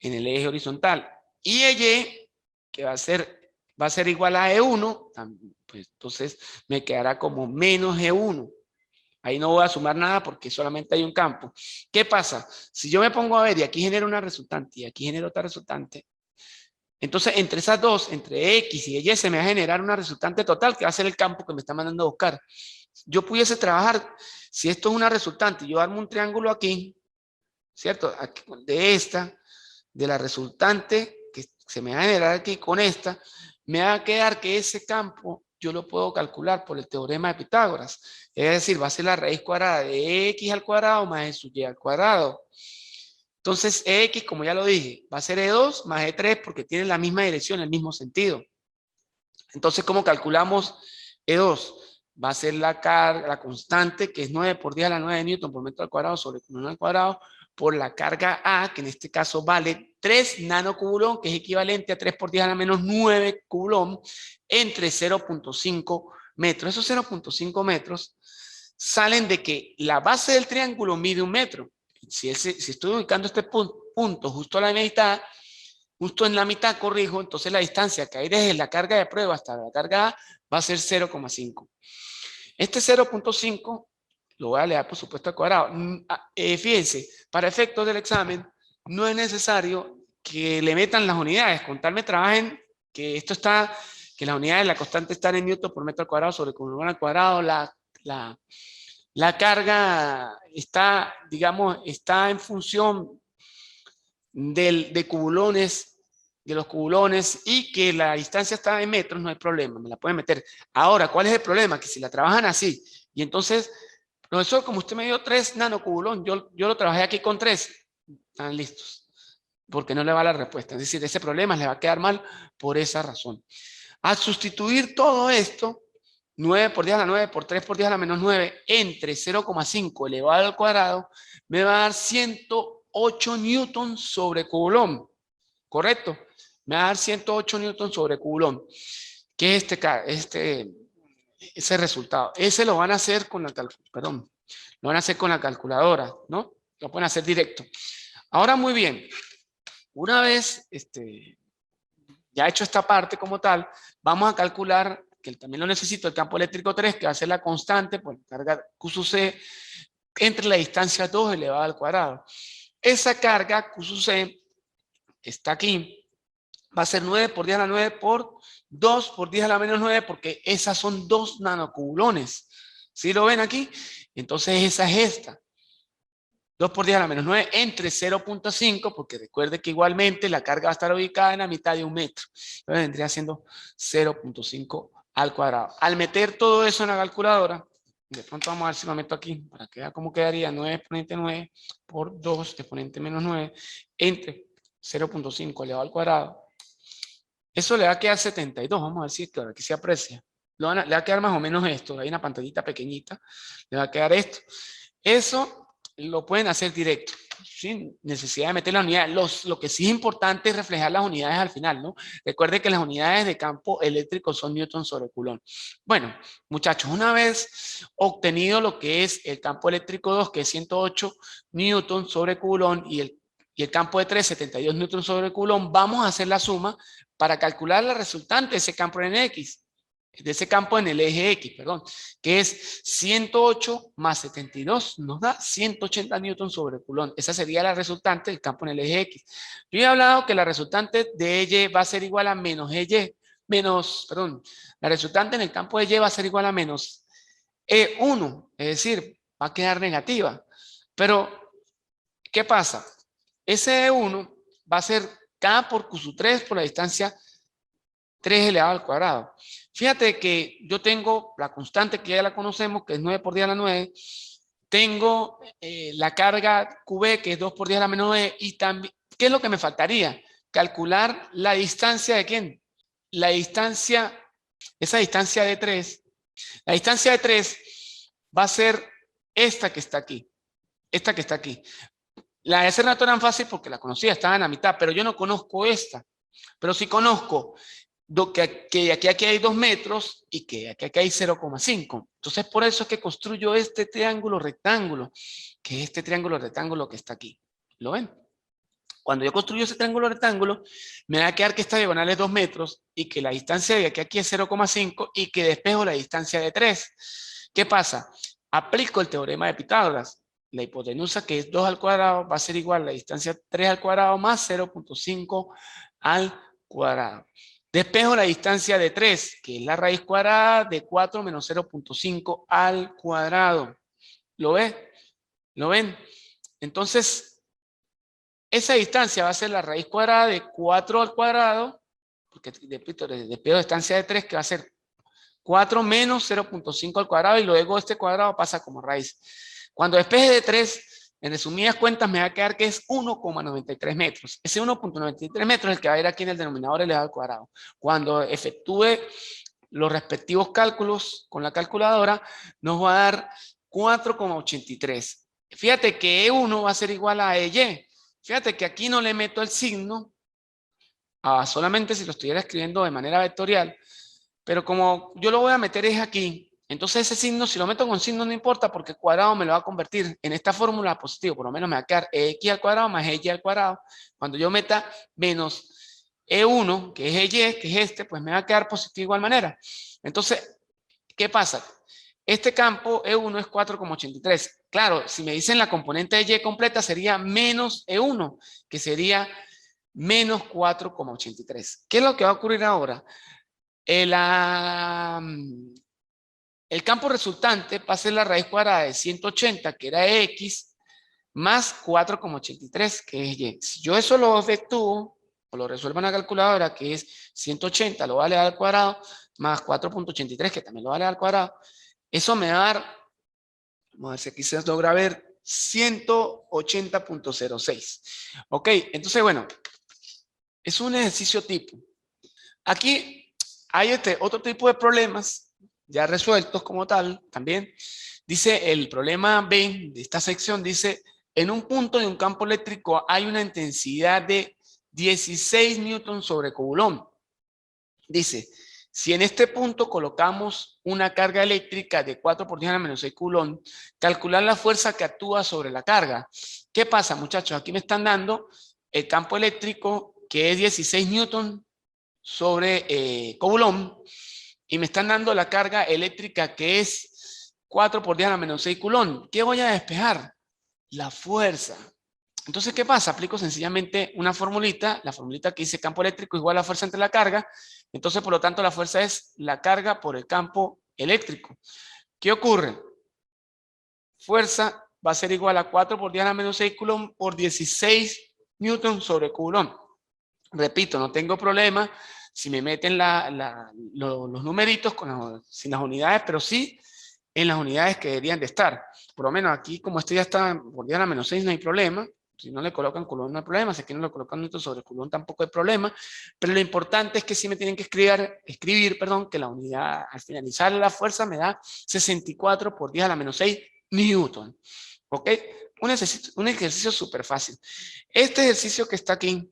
en el eje horizontal. Y Y, que va a ser igual a E1, pues entonces me quedará como menos E1. Ahí no voy a sumar nada porque solamente hay un campo. ¿Qué pasa? Si yo me pongo a ver y aquí genero una resultante y aquí genero otra resultante, entonces entre esas dos, entre X y Y, se me va a generar una resultante total que va a ser el campo que me está mandando a buscar. Yo pudiese trabajar, si esto es una resultante, yo armo un triángulo aquí, ¿cierto? Aquí, de la resultante que se me va a generar aquí con esta, me va a quedar que ese campo yo lo puedo calcular por el teorema de Pitágoras. Es decir, va a ser la raíz cuadrada de X al cuadrado más E sub Y al cuadrado. Entonces, X, como ya lo dije, va a ser E2 más E3 porque tiene la misma dirección, el mismo sentido. Entonces, ¿cómo calculamos E2? Va a ser la constante, que es 9 por 10 a la 9 de Newton por metro al cuadrado sobre coulomb al cuadrado, por la carga A, que en este caso vale 3 nanocoulomb, que es equivalente a 3 por 10 a la menos 9 coulomb, entre 0.5 metros. Esos 0.5 metros salen de que la base del triángulo mide 1 metro. Si estoy ubicando este punto justo a la mitad, justo en la mitad, corrijo, entonces la distancia que hay desde la carga de prueba hasta la carga A va a ser 0,5. Este 0,5 lo voy a leer por supuesto al cuadrado. Fíjense, para efectos del examen no es necesario que le metan las unidades, con tal me trabajen que que las unidades, la constante están en newton por metro al cuadrado sobre coulomb al cuadrado, la carga está, digamos, está en función de cubulones, de los cubulones, y que la distancia está en metros, no hay problema, me la pueden meter. Ahora, ¿cuál es el problema? Que si la trabajan así, y entonces, profesor, como usted me dio 3 nanocubulón, yo lo trabajé aquí con 3, están listos, porque no le va la respuesta. Es decir, ese problema le va a quedar mal por esa razón. Al sustituir todo esto, 9 por 10 a la 9 por 3 por 10 a la menos 9 entre 0,5 elevado al cuadrado, me va a dar 108 newtons sobre coulomb. ¿Correcto? Me va a dar 108 newtons sobre coulomb. ¿Qué es ese resultado? Ese lo van a hacer con la calculadora, ¿no? Lo pueden hacer directo. Ahora, muy bien. Una vez ya hecho esta parte como tal, vamos a calcular, que también lo necesito, el campo eléctrico 3, que va a ser la constante por carga Q sub C entre la distancia 2 elevada al cuadrado. Esa carga Q sub C está aquí, va a ser 9 por 10 a la 9 por 2 por 10 a la menos 9, porque esas son 2 nanocubulones. ¿Sí lo ven aquí? Entonces esa es esta. 2 por 10 a la menos 9 entre 0.5, porque recuerde que igualmente la carga va a estar ubicada en la mitad de 1 metro. Entonces vendría siendo 0.5 al cuadrado. Al meter todo eso en la calculadora, De pronto vamos a ver si lo meto aquí, para que vea cómo quedaría 9 exponente 9 por 2 exponente menos 9 entre 0.5 elevado al cuadrado. Eso le va a quedar 72, vamos a ver si aquí se aprecia. Le va a quedar más o menos esto, hay una pantallita pequeñita, le va a quedar esto. Eso lo pueden hacer directo, sin necesidad de meter la unidad. Lo que sí es importante es reflejar las unidades al final, ¿no? Recuerde que las unidades de campo eléctrico son Newton sobre Coulomb. Bueno, muchachos, una vez obtenido lo que es el campo eléctrico 2, que es 108 Newton sobre Coulomb, y el campo de 3, 72 Newton sobre Coulomb, vamos a hacer la suma para calcular la resultante de ese campo en X. De ese campo en el eje X, perdón, que es 108 más 72, nos da 180 newton sobre Coulomb. Esa sería la resultante del campo en el eje X. Yo he hablado que la resultante de Y va a ser igual a menos EY, la resultante en el campo de Y va a ser igual a menos E1, es decir, va a quedar negativa. Pero, ¿qué pasa? Ese E1 va a ser K por Q3 por la distancia 3 elevado al cuadrado. Fíjate que yo tengo la constante que ya la conocemos, que es 9 por 10 a la 9. Tengo la carga QB, que es 2 por 10 a la menos 9. Y también, ¿qué es lo que me faltaría? Calcular la distancia de ¿quién? La distancia, esa distancia de 3. La distancia de 3 va a ser esta que está aquí. Esta que está aquí. La de ser no tan fácil porque la conocía, estaba en la mitad, pero yo no conozco esta. Pero sí conozco que aquí hay 2 metros y que aquí hay 0,5. Entonces, por eso es que construyo este triángulo rectángulo, que es este triángulo rectángulo que está aquí. ¿Lo ven? Cuando yo construyo ese triángulo rectángulo, me va a quedar que esta diagonal es 2 metros y que la distancia de aquí es 0,5 y que despejo la distancia de 3. ¿Qué pasa? Aplico el teorema de Pitágoras. La hipotenusa, que es 2 al cuadrado, va a ser igual a la distancia 3 al cuadrado más 0.5 al cuadrado. Despejo la distancia de 3, que es la raíz cuadrada de 4 menos 0.5 al cuadrado. ¿Lo ves? ¿Lo ven? Entonces, esa distancia va a ser la raíz cuadrada de 4 al cuadrado, porque repito, despejo la distancia de 3, que va a ser 4 menos 0.5 al cuadrado, y luego este cuadrado pasa como raíz. Cuando despeje de 3, en resumidas cuentas me va a quedar que es 1,93 metros. Ese 1,93 metros es el que va a ir aquí en el denominador elevado al cuadrado. Cuando efectúe los respectivos cálculos con la calculadora, nos va a dar 4,83. Fíjate que E1 va a ser igual a EY. Fíjate que aquí no le meto el signo, solamente si lo estuviera escribiendo de manera vectorial, pero como yo lo voy a meter es aquí, entonces ese signo, si lo meto con signo no importa porque el cuadrado me lo va a convertir en esta fórmula positivo, por lo menos me va a quedar x al cuadrado más y al cuadrado. Cuando yo meta menos e1, que es y, que es este, pues me va a quedar positivo de igual manera. Entonces, ¿qué pasa? Este campo E1 es 4,83. Claro, si me dicen la componente de Y completa sería menos E1, que sería menos 4,83. ¿Qué es lo que va a ocurrir ahora? El campo resultante va a ser la raíz cuadrada de 180, que era X, más 4,83, que es Y. Si yo eso lo efectúo, o lo resuelvo en la calculadora, que es 180, lo vale al cuadrado, más 4,83, que también lo vale al cuadrado, eso me va a dar, vamos a ver si aquí se logra ver, 180.06. Ok, entonces bueno, es un ejercicio tipo. Aquí hay otro tipo de problemas ya resueltos como tal también. Dice el problema B de esta sección, dice, en un punto de un campo eléctrico hay una intensidad de 16 newton sobre Coulomb. Dice, si en este punto colocamos una carga eléctrica de 4 por 10 a la menos 6 Coulomb, calcular la fuerza que actúa sobre la carga. ¿Qué pasa, muchachos? Aquí me están dando el campo eléctrico que es 16 newton sobre Coulomb, y me están dando la carga eléctrica que es 4 por 10 a la menos 6 Coulomb. ¿Qué voy a despejar? La fuerza. Entonces, ¿qué pasa? Aplico sencillamente una formulita, la formulita que dice campo eléctrico igual a la fuerza entre la carga. Entonces, por lo tanto, la fuerza es la carga por el campo eléctrico. ¿Qué ocurre? Fuerza va a ser igual a 4 por 10 a la menos 6 Coulomb por 16 newton sobre Coulomb. Repito, no tengo problema si me meten los numeritos sin las unidades, pero sí en las unidades que deberían de estar. Por lo menos aquí, como este ya está por 10 a la menos 6, no hay problema. Si no le colocan culón no hay problema, si aquí no le colocan newton sobre culón tampoco hay problema, pero lo importante es que sí me tienen que escribir, que la unidad al finalizar la fuerza me da 64 por 10 a la menos 6 newton. ¿Ok? Un ejercicio súper fácil. Este ejercicio que está aquí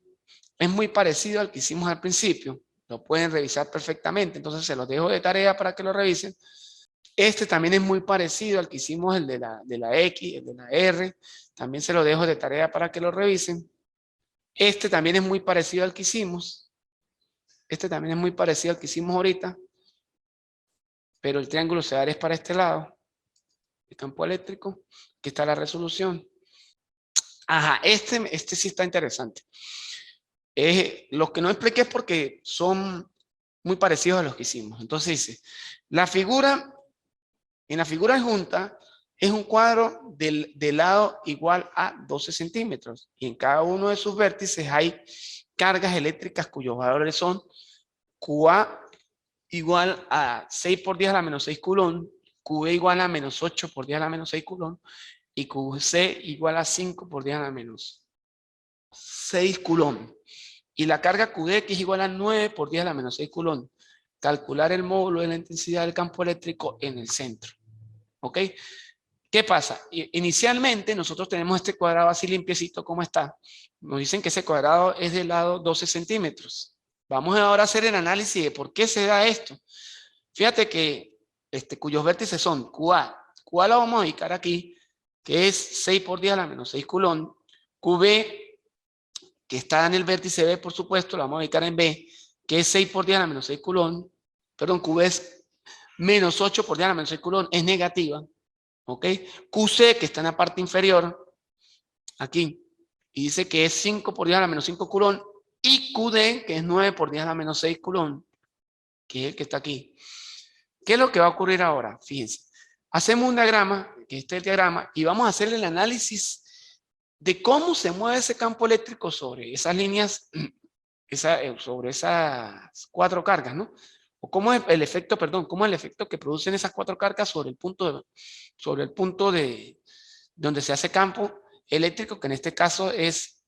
es muy parecido al que hicimos al principio. Lo pueden revisar perfectamente, entonces se los dejo de tarea para que lo revisen. Este también es muy parecido al que hicimos, el de la X, el de la R. También se lo dejo de tarea para que lo revisen. Este también es muy parecido al que hicimos. Este también es muy parecido al que hicimos ahorita. Pero el triángulo se da es para este lado. El campo eléctrico. Aquí está la resolución. Ajá, este sí está interesante. Los que no expliqué es porque son muy parecidos a los que hicimos. Entonces dice, en la figura junta es un cuadro de lado igual a 12 centímetros. Y en cada uno de sus vértices hay cargas eléctricas cuyos valores son QA igual a 6 por 10 a la menos 6 culón, QB igual a menos 8 por 10 a la menos 6 culón, y QC igual a 5 por 10 a la menos 6 culón. Y la carga QD que es igual a 9 por 10 a la menos 6 culón. Calcular el módulo de la intensidad del campo eléctrico en el centro. ¿Ok? ¿Qué pasa? Inicialmente nosotros tenemos este cuadrado así limpiecito como está. Nos dicen que ese cuadrado es de lado 12 centímetros. Vamos ahora a hacer el análisis de por qué se da esto. Fíjate que cuyos vértices son QA. QA lo vamos a ubicar aquí, que es 6 por 10 a la menos 6 culón. QB, que está en el vértice B, por supuesto, lo vamos a ubicar en B, que es 6 por 10 a la menos 6 culón. Perdón, QB es menos 8 por 10 a la menos 6 culón, es negativa. ¿Ok? QC, que está en la parte inferior, aquí, y dice que es 5 por 10 a la menos 5 culón, y QD, que es 9 por 10 a la menos 6 culón, que es el que está aquí. ¿Qué es lo que va a ocurrir ahora? Fíjense. Hacemos un diagrama, que este es el diagrama, y vamos a hacer el análisis de cómo se mueve ese campo eléctrico sobre esas líneas, sobre esas 4 cargas, ¿no? O cómo es el efecto, cómo es el efecto que producen esas 4 cargas sobre el punto de donde se hace campo eléctrico, que en este caso es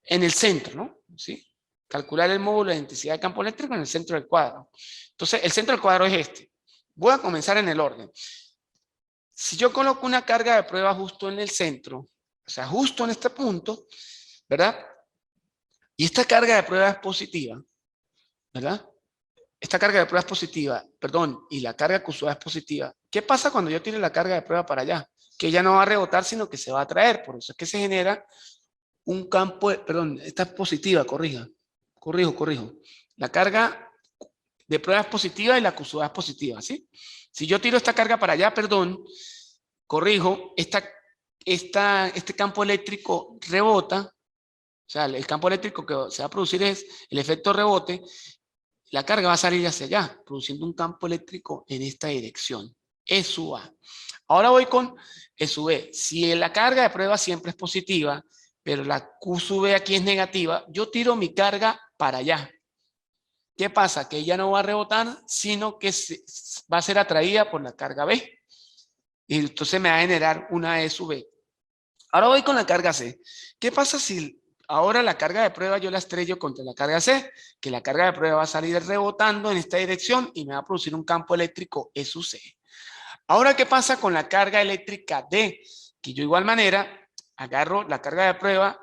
en el centro, ¿no? ¿Sí? Calcular el módulo de intensidad de campo eléctrico en el centro del cuadro. Entonces, el centro del cuadro es este. Voy a comenzar en el orden. Si yo coloco una carga de prueba justo en el centro, o sea, justo en este punto, ¿verdad? Y esta carga de prueba es positiva, ¿verdad? Esta carga de prueba es positiva, y la carga acusada es positiva. ¿Qué pasa cuando yo tire la carga de prueba para allá? Que ella no va a rebotar, sino que se va a atraer. Por eso es que se genera un campo, esta es positiva, corrijo. La carga de prueba es positiva y la acusada es positiva, ¿sí? Si yo tiro esta carga para allá, corrijo, este campo eléctrico rebota, o sea, el campo eléctrico que se va a producir es el efecto rebote, la carga va a salir hacia allá, produciendo un campo eléctrico en esta dirección, E sub A. Ahora voy con E sub B. Si la carga de prueba siempre es positiva, pero la Q sub B aquí es negativa, yo tiro mi carga para allá. ¿Qué pasa? Que ella no va a rebotar, sino que va a ser atraída por la carga B. Y entonces me va a generar una E sub B. Ahora voy con la carga C. ¿Qué pasa si ahora la carga de prueba yo la estrello contra la carga C? Que la carga de prueba va a salir rebotando en esta dirección y me va a producir un campo eléctrico E sub C. Ahora, ¿qué pasa con la carga eléctrica D? Que yo de igual manera agarro la carga de prueba,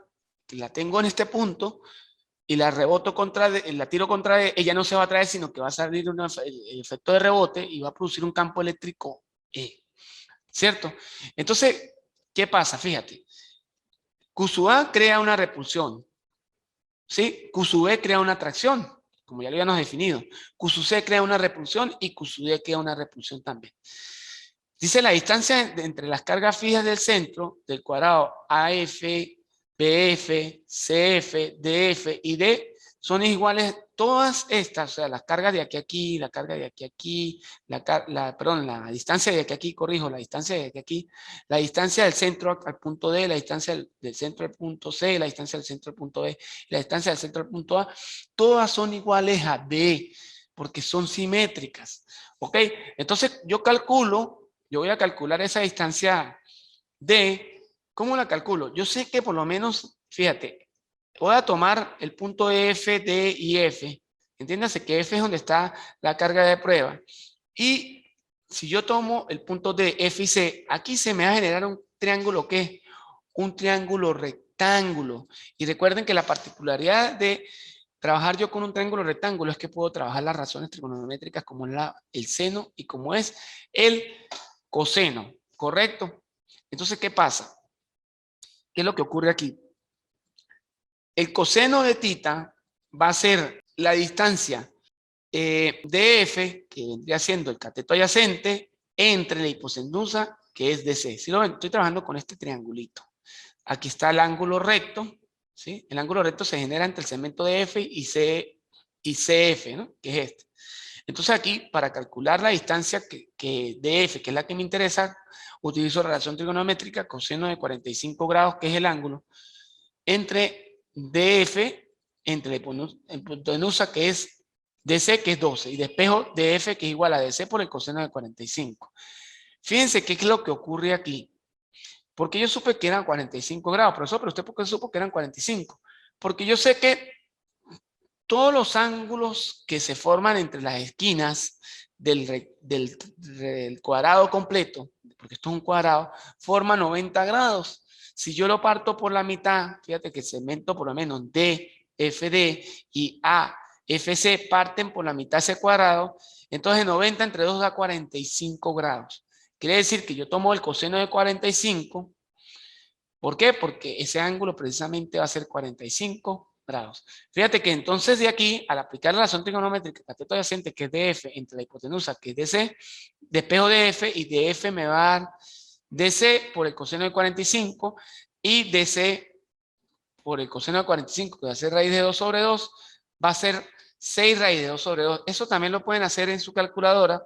que la tengo en este punto, y la reboto la tiro contra D, ella no se va a traer, sino que va a salir el efecto de rebote y va a producir un campo eléctrico E. ¿Cierto? Entonces, ¿qué pasa? Fíjate. Q sub A crea una repulsión. ¿Sí? Q sub B crea una atracción, como ya lo habíamos definido. Q sub C crea una repulsión y Q sub D crea una repulsión también. Dice la distancia entre las cargas fijas del centro del cuadrado AF, BF, CF, DF y D son iguales todas estas, o sea, las cargas de aquí a aquí, la carga de aquí a aquí, la distancia de aquí a aquí, la distancia de aquí a aquí, la distancia del centro al punto D, la distancia del centro al punto C, la distancia del centro al punto B, la distancia del centro al punto A, todas son iguales a D. porque son simétricas. ¿Ok? Entonces yo voy a calcular esa distancia D. ¿Cómo la calculo? Yo sé que por lo menos, fíjate, voy a tomar el punto F, D y F. Entiéndase que F es donde está la carga de prueba. Y si yo tomo el punto D, F y C, aquí se me va a generar un triángulo, ¿qué? Un triángulo rectángulo. Y recuerden que la particularidad de trabajar yo con un triángulo rectángulo es que puedo trabajar las razones trigonométricas como el seno y como es el coseno, ¿correcto? Entonces, ¿qué pasa? ¿Qué es lo que ocurre aquí? El coseno de tita va a ser la distancia DF, que vendría siendo el cateto adyacente, entre la hipotenusa, que es DC. Si lo ven, estoy trabajando con este triangulito. Aquí está el ángulo recto, ¿sí? El ángulo recto se genera entre el segmento DF y CF, ¿no? Que es este. Entonces aquí, para calcular la distancia que DF, que es la que me interesa, utilizo relación trigonométrica, coseno de 45 grados, que es el ángulo, entre DF, entre la hipotenusa, que es DC, que es 12, y despejo DF, que es igual a DC por el coseno de 45. Fíjense qué es lo que ocurre aquí. Porque yo supe que eran 45 grados, profesor, pero usted ¿por qué supo que eran 45? Porque yo sé que todos los ángulos que se forman entre las esquinas del cuadrado completo, porque esto es un cuadrado, forman 90 grados. Si yo lo parto por la mitad, fíjate que el segmento por lo menos DFD y AFC parten por la mitad de ese cuadrado, entonces 90 entre 2 da 45 grados. Quiere decir que yo tomo el coseno de 45. ¿Por qué? Porque ese ángulo precisamente va a ser 45 grados. Fíjate que entonces de aquí, al aplicar la relación trigonométrica cateto adyacente, que es DF, entre la hipotenusa, que es DC, despejo DF y DF me va a dar DC por el coseno de 45 y DC por el coseno de 45, que va a ser raíz de 2 sobre 2, va a ser 6 raíz de 2 sobre 2. Eso también lo pueden hacer en su calculadora,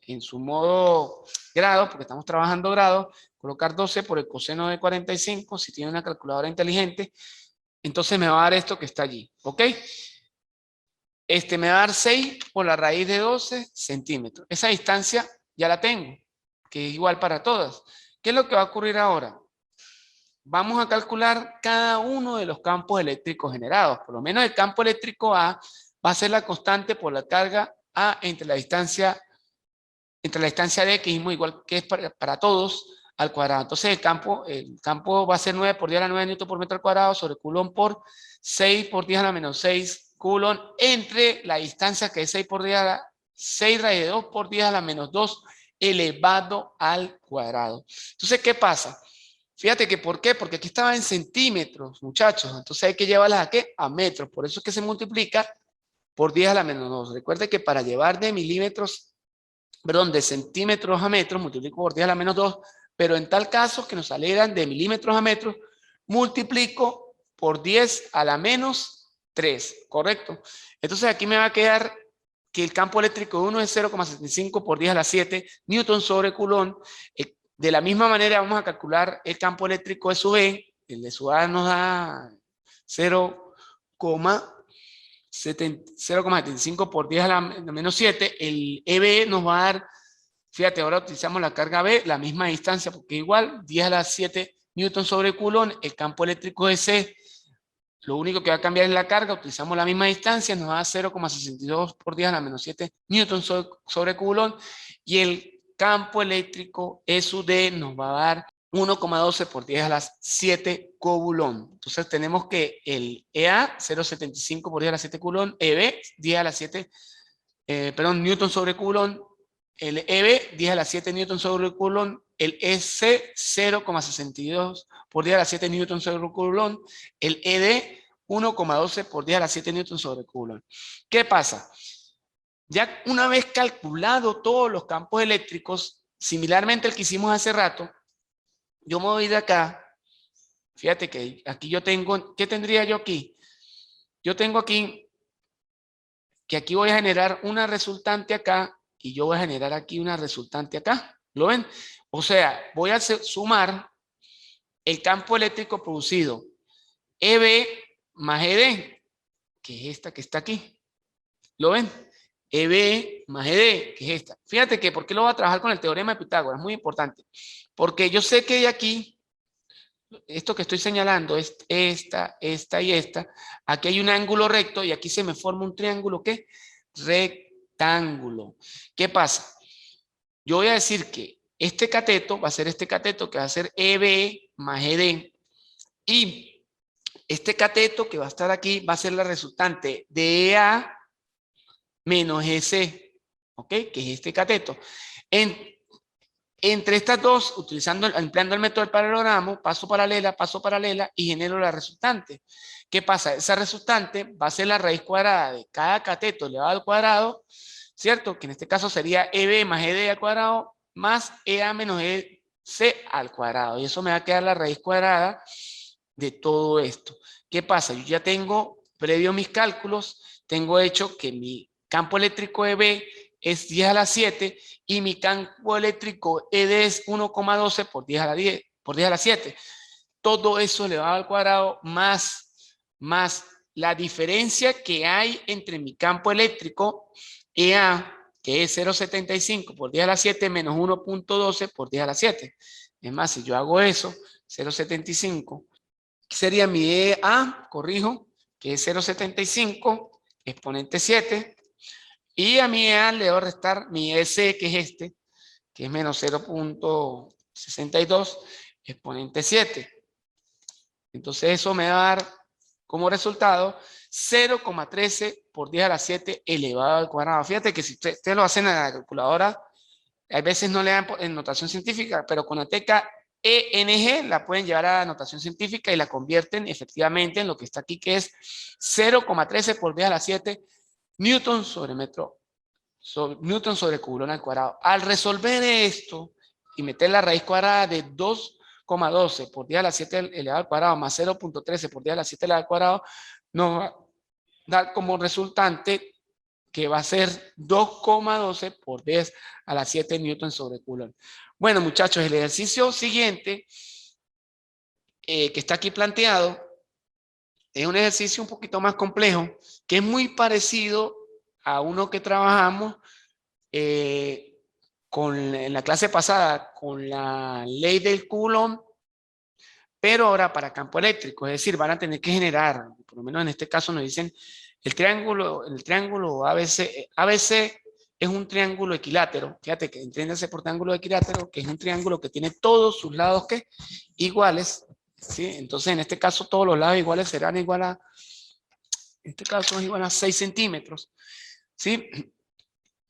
en su modo grado, porque estamos trabajando grado, colocar 12 por el coseno de 45, si tiene una calculadora inteligente, entonces me va a dar esto que está allí, ¿ok? Me va a dar 6 por la raíz de 12 centímetros. Esa distancia ya la tengo, que es igual para todas. ¿Qué es lo que va a ocurrir ahora? Vamos a calcular cada uno de los campos eléctricos generados. Por lo menos el campo eléctrico A va a ser la constante por la carga A entre la distancia D, que es igual que es para todos, al cuadrado. Entonces el campo va a ser 9 por 10 a la 9 newton por metro al cuadrado sobre Coulomb por 6 por 10 a la menos 6 Coulomb entre la distancia que es 6 por 10 a la 6 raíz de 2 por 10 a la menos 2 elevado al cuadrado. Entonces, ¿qué pasa? Fíjate que ¿por qué? Porque aquí estaba en centímetros, muchachos. Entonces hay que llevarlas ¿a qué? A metros. Por eso es que se multiplica por 10 a la menos 2. Recuerde que para llevar de centímetros a metros, multiplico por 10 a la menos 2, pero en tal caso que nos salieran de milímetros a metros, multiplico por 10 a la menos 3, ¿correcto? Entonces aquí me va a quedar que el campo eléctrico de 1 es 0,75 por 10 a la 7 newton sobre Coulomb. De la misma manera vamos a calcular el campo eléctrico de sub E. El de sub A nos da 0,75 por 10 a la menos 7. El EB nos va a dar, fíjate, ahora utilizamos la carga B, la misma distancia, porque igual 10 a la 7 newton sobre Coulomb. El campo eléctrico de C, lo único que va a cambiar es la carga, utilizamos la misma distancia, nos da 0,62 por 10 a la menos 7 newton sobre Coulomb. Y el campo eléctrico E sub D nos va a dar 1,12 por 10 a las 7 Coulomb. Entonces tenemos que el EA, 0,75 por 10 a la 7 Coulomb, EB, 10 a la 7, newton sobre Coulomb, el EB, 10 a la 7 newton sobre Coulomb, el EC, 0,62 por 10 a la 7 newton sobre Coulomb, el ED, 1,12 por 10 a la 7 newton sobre Coulomb. ¿Qué pasa? Ya una vez calculado todos los campos eléctricos, similarmente al que hicimos hace rato, yo me voy de acá. Fíjate que aquí yo tengo, ¿qué tendría yo aquí? Yo tengo aquí, que aquí voy a generar una resultante acá y yo voy a generar aquí una resultante acá. ¿Lo ven? O sea, voy a sumar el campo eléctrico producido EB más ED, que es esta que está aquí. ¿Lo ven? EB más ED, que es esta. Fíjate que, ¿por qué lo voy a trabajar con el teorema de Pitágoras? Es muy importante. Porque yo sé que de aquí, esto que estoy señalando es esta y esta. Aquí hay un ángulo recto y aquí se me forma un triángulo, ¿qué? Rectángulo. ¿Qué pasa? Yo voy a decir que este cateto va a ser este cateto que va a ser EB más ED. Y este cateto que va a estar aquí va a ser la resultante de EA menos EC, ¿ok? Que es este cateto. Entre estas dos, empleando el método del paralelogramo, paso paralela y genero la resultante. ¿Qué pasa? Esa resultante va a ser la raíz cuadrada de cada cateto elevado al cuadrado, ¿cierto? Que en este caso sería EB más ED al cuadrado más EA menos EC al cuadrado. Y eso me va a quedar la raíz cuadrada de todo esto. ¿Qué pasa? Yo ya tengo, previo a mis cálculos, tengo hecho que mi campo eléctrico EB es 10 a la 7 y mi campo eléctrico ED es 1,12 por 10 a la 10, por 10 a la 7. Todo eso elevado al cuadrado más la diferencia que hay entre mi campo eléctrico EA, que es 0,75 por 10 a la 7 menos 1,12 por 10 a la 7. Es más, si yo hago eso, 0,75, sería mi EA, corrijo, que es 0,75 exponente 7. Y a mi EA le voy a restar mi EC, que es este, que es menos 0,62 exponente 7. Entonces eso me va a dar como resultado 0,13 por 10 a la 7 elevado al cuadrado. Fíjate que si ustedes lo hacen en la calculadora, a veces no le dan en notación científica, pero con la tecla ENG la pueden llevar a notación científica y la convierten efectivamente en lo que está aquí, que es 0,13 por 10 a la 7 Newton sobre Newton sobre cubrón al cuadrado. Al resolver esto y meter la raíz cuadrada de 2,12 por 10 a la 7 elevado al cuadrado más 0,13 por 10 a la 7 elevado al cuadrado, nos va a dar como resultante que va a ser 2,12 por 10 a la 7 Newton sobre Coulomb. Bueno, muchachos, el ejercicio siguiente que está aquí planteado es un ejercicio un poquito más complejo, que es muy parecido a uno que trabajamos en la clase pasada con la ley del Coulomb, pero ahora para campo eléctrico, es decir, van a tener que generar, por lo menos en este caso nos dicen, el triángulo ABC es un triángulo equilátero. Fíjate que entiéndase por triángulo equilátero, que es un triángulo que tiene todos sus lados ¿qué? Iguales, ¿sí? Entonces, en este caso, todos los lados iguales serán igual a, en este caso es igual a 6 centímetros, ¿sí?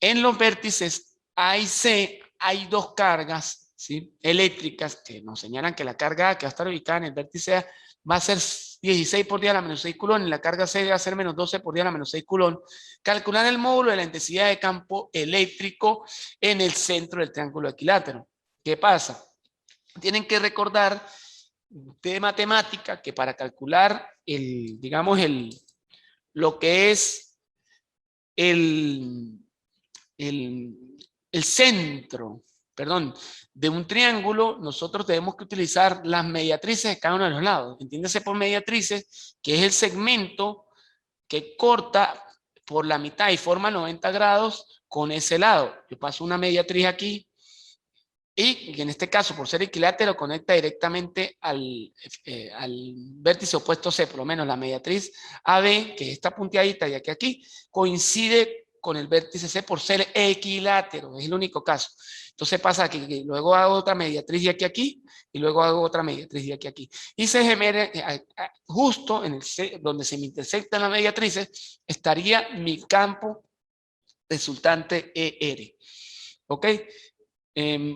En los vértices A y C hay dos cargas, ¿sí? Eléctricas que nos señalan que la carga A que va a estar ubicada en el vértice A va a ser 16 por 10 a la menos 6 Coulomb y la carga C va a ser menos 12 por 10 a la menos 6 Coulomb. Calcular el módulo de la intensidad de campo eléctrico en el centro del triángulo equilátero. ¿Qué pasa? Tienen que recordar de matemática que para calcular lo que es el centro, perdón, de un triángulo, nosotros tenemos que utilizar las mediatrices de cada uno de los lados. Entiéndase por mediatrices, que es el segmento que corta por la mitad y forma 90 grados con ese lado. Yo paso una mediatriz aquí y en este caso, por ser equilátero, conecta directamente al vértice opuesto C, por lo menos la mediatriz AB, que es esta punteadita y aquí, coincide con el vértice C por ser equilátero, es el único caso. Entonces pasa que luego hago otra mediatriz de aquí y luego hago otra mediatriz de aquí. Y se genera, justo en donde se me intersectan las mediatrices, estaría mi campo resultante ER. ¿Ok?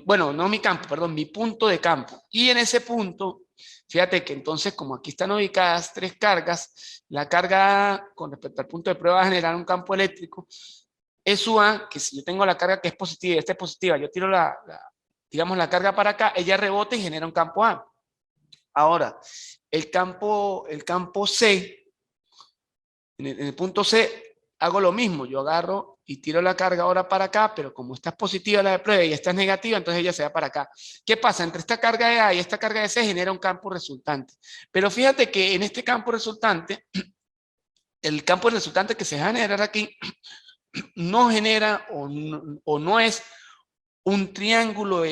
Bueno, no mi campo, perdón, mi punto de campo. Y en ese punto, fíjate que entonces, como aquí están ubicadas tres cargas, la carga A con respecto al punto de prueba va a generar un campo eléctrico. Eso A, que si yo tengo la carga que es positiva y esta es positiva, yo tiro digamos, la carga para acá, ella rebota y genera un campo A. Ahora, el campo C, en el punto C, hago lo mismo, yo agarro y tiro la carga ahora para acá, pero como esta es positiva la de prueba y esta es negativa, entonces ella se va para acá. ¿Qué pasa? Entre esta carga de A y esta carga de C genera un campo resultante. Pero fíjate que en este campo resultante, el campo resultante que se va a generar aquí, no genera o no es un triángulo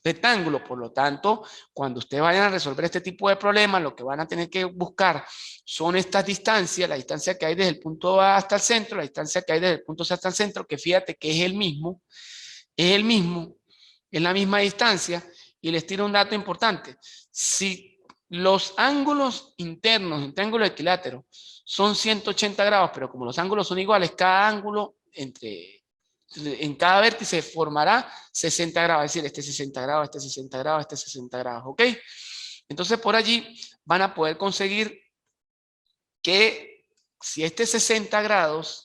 rectángulo. Por lo tanto, cuando ustedes vayan a resolver este tipo de problemas, lo que van a tener que buscar son estas distancias, la distancia que hay desde el punto A hasta el centro, la distancia que hay desde el punto C hasta el centro, que fíjate que es la misma distancia. Y les tiro un dato importante. Si los ángulos internos en triángulo equilátero son 180 grados, pero como los ángulos son iguales, cada ángulo en cada vértice formará 60 grados, es decir, este 60 grados, este 60 grados, este 60 grados, ¿ok? Entonces por allí van a poder conseguir que si este 60 grados,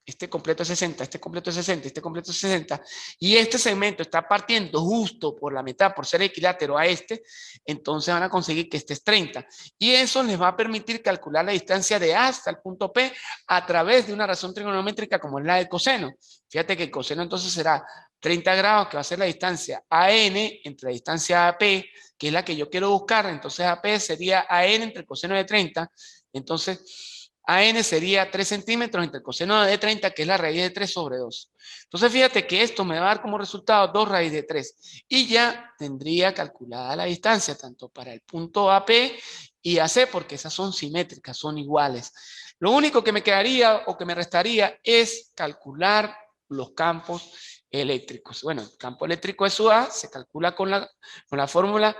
este completo es 60, este completo es 60, este completo es 60, y este segmento está partiendo justo por la mitad, por ser equilátero a este, entonces van a conseguir que este es 30. Y eso les va a permitir calcular la distancia de A hasta el punto P a través de una razón trigonométrica como es la del coseno. Fíjate que el coseno entonces será 30 grados, que va a ser la distancia AN entre la distancia AP, que es la que yo quiero buscar. Entonces AP sería AN entre el coseno de 30. Entonces AN sería 3 centímetros entre el coseno de 30, que es la raíz de 3 sobre 2. Entonces fíjate que esto me va a dar como resultado 2 raíz de 3. Y ya tendría calculada la distancia, tanto para el punto AP y AC, porque esas son simétricas, son iguales. Lo único que me quedaría o que me restaría es calcular los campos eléctricos. Bueno, el campo eléctrico de su A se calcula con la fórmula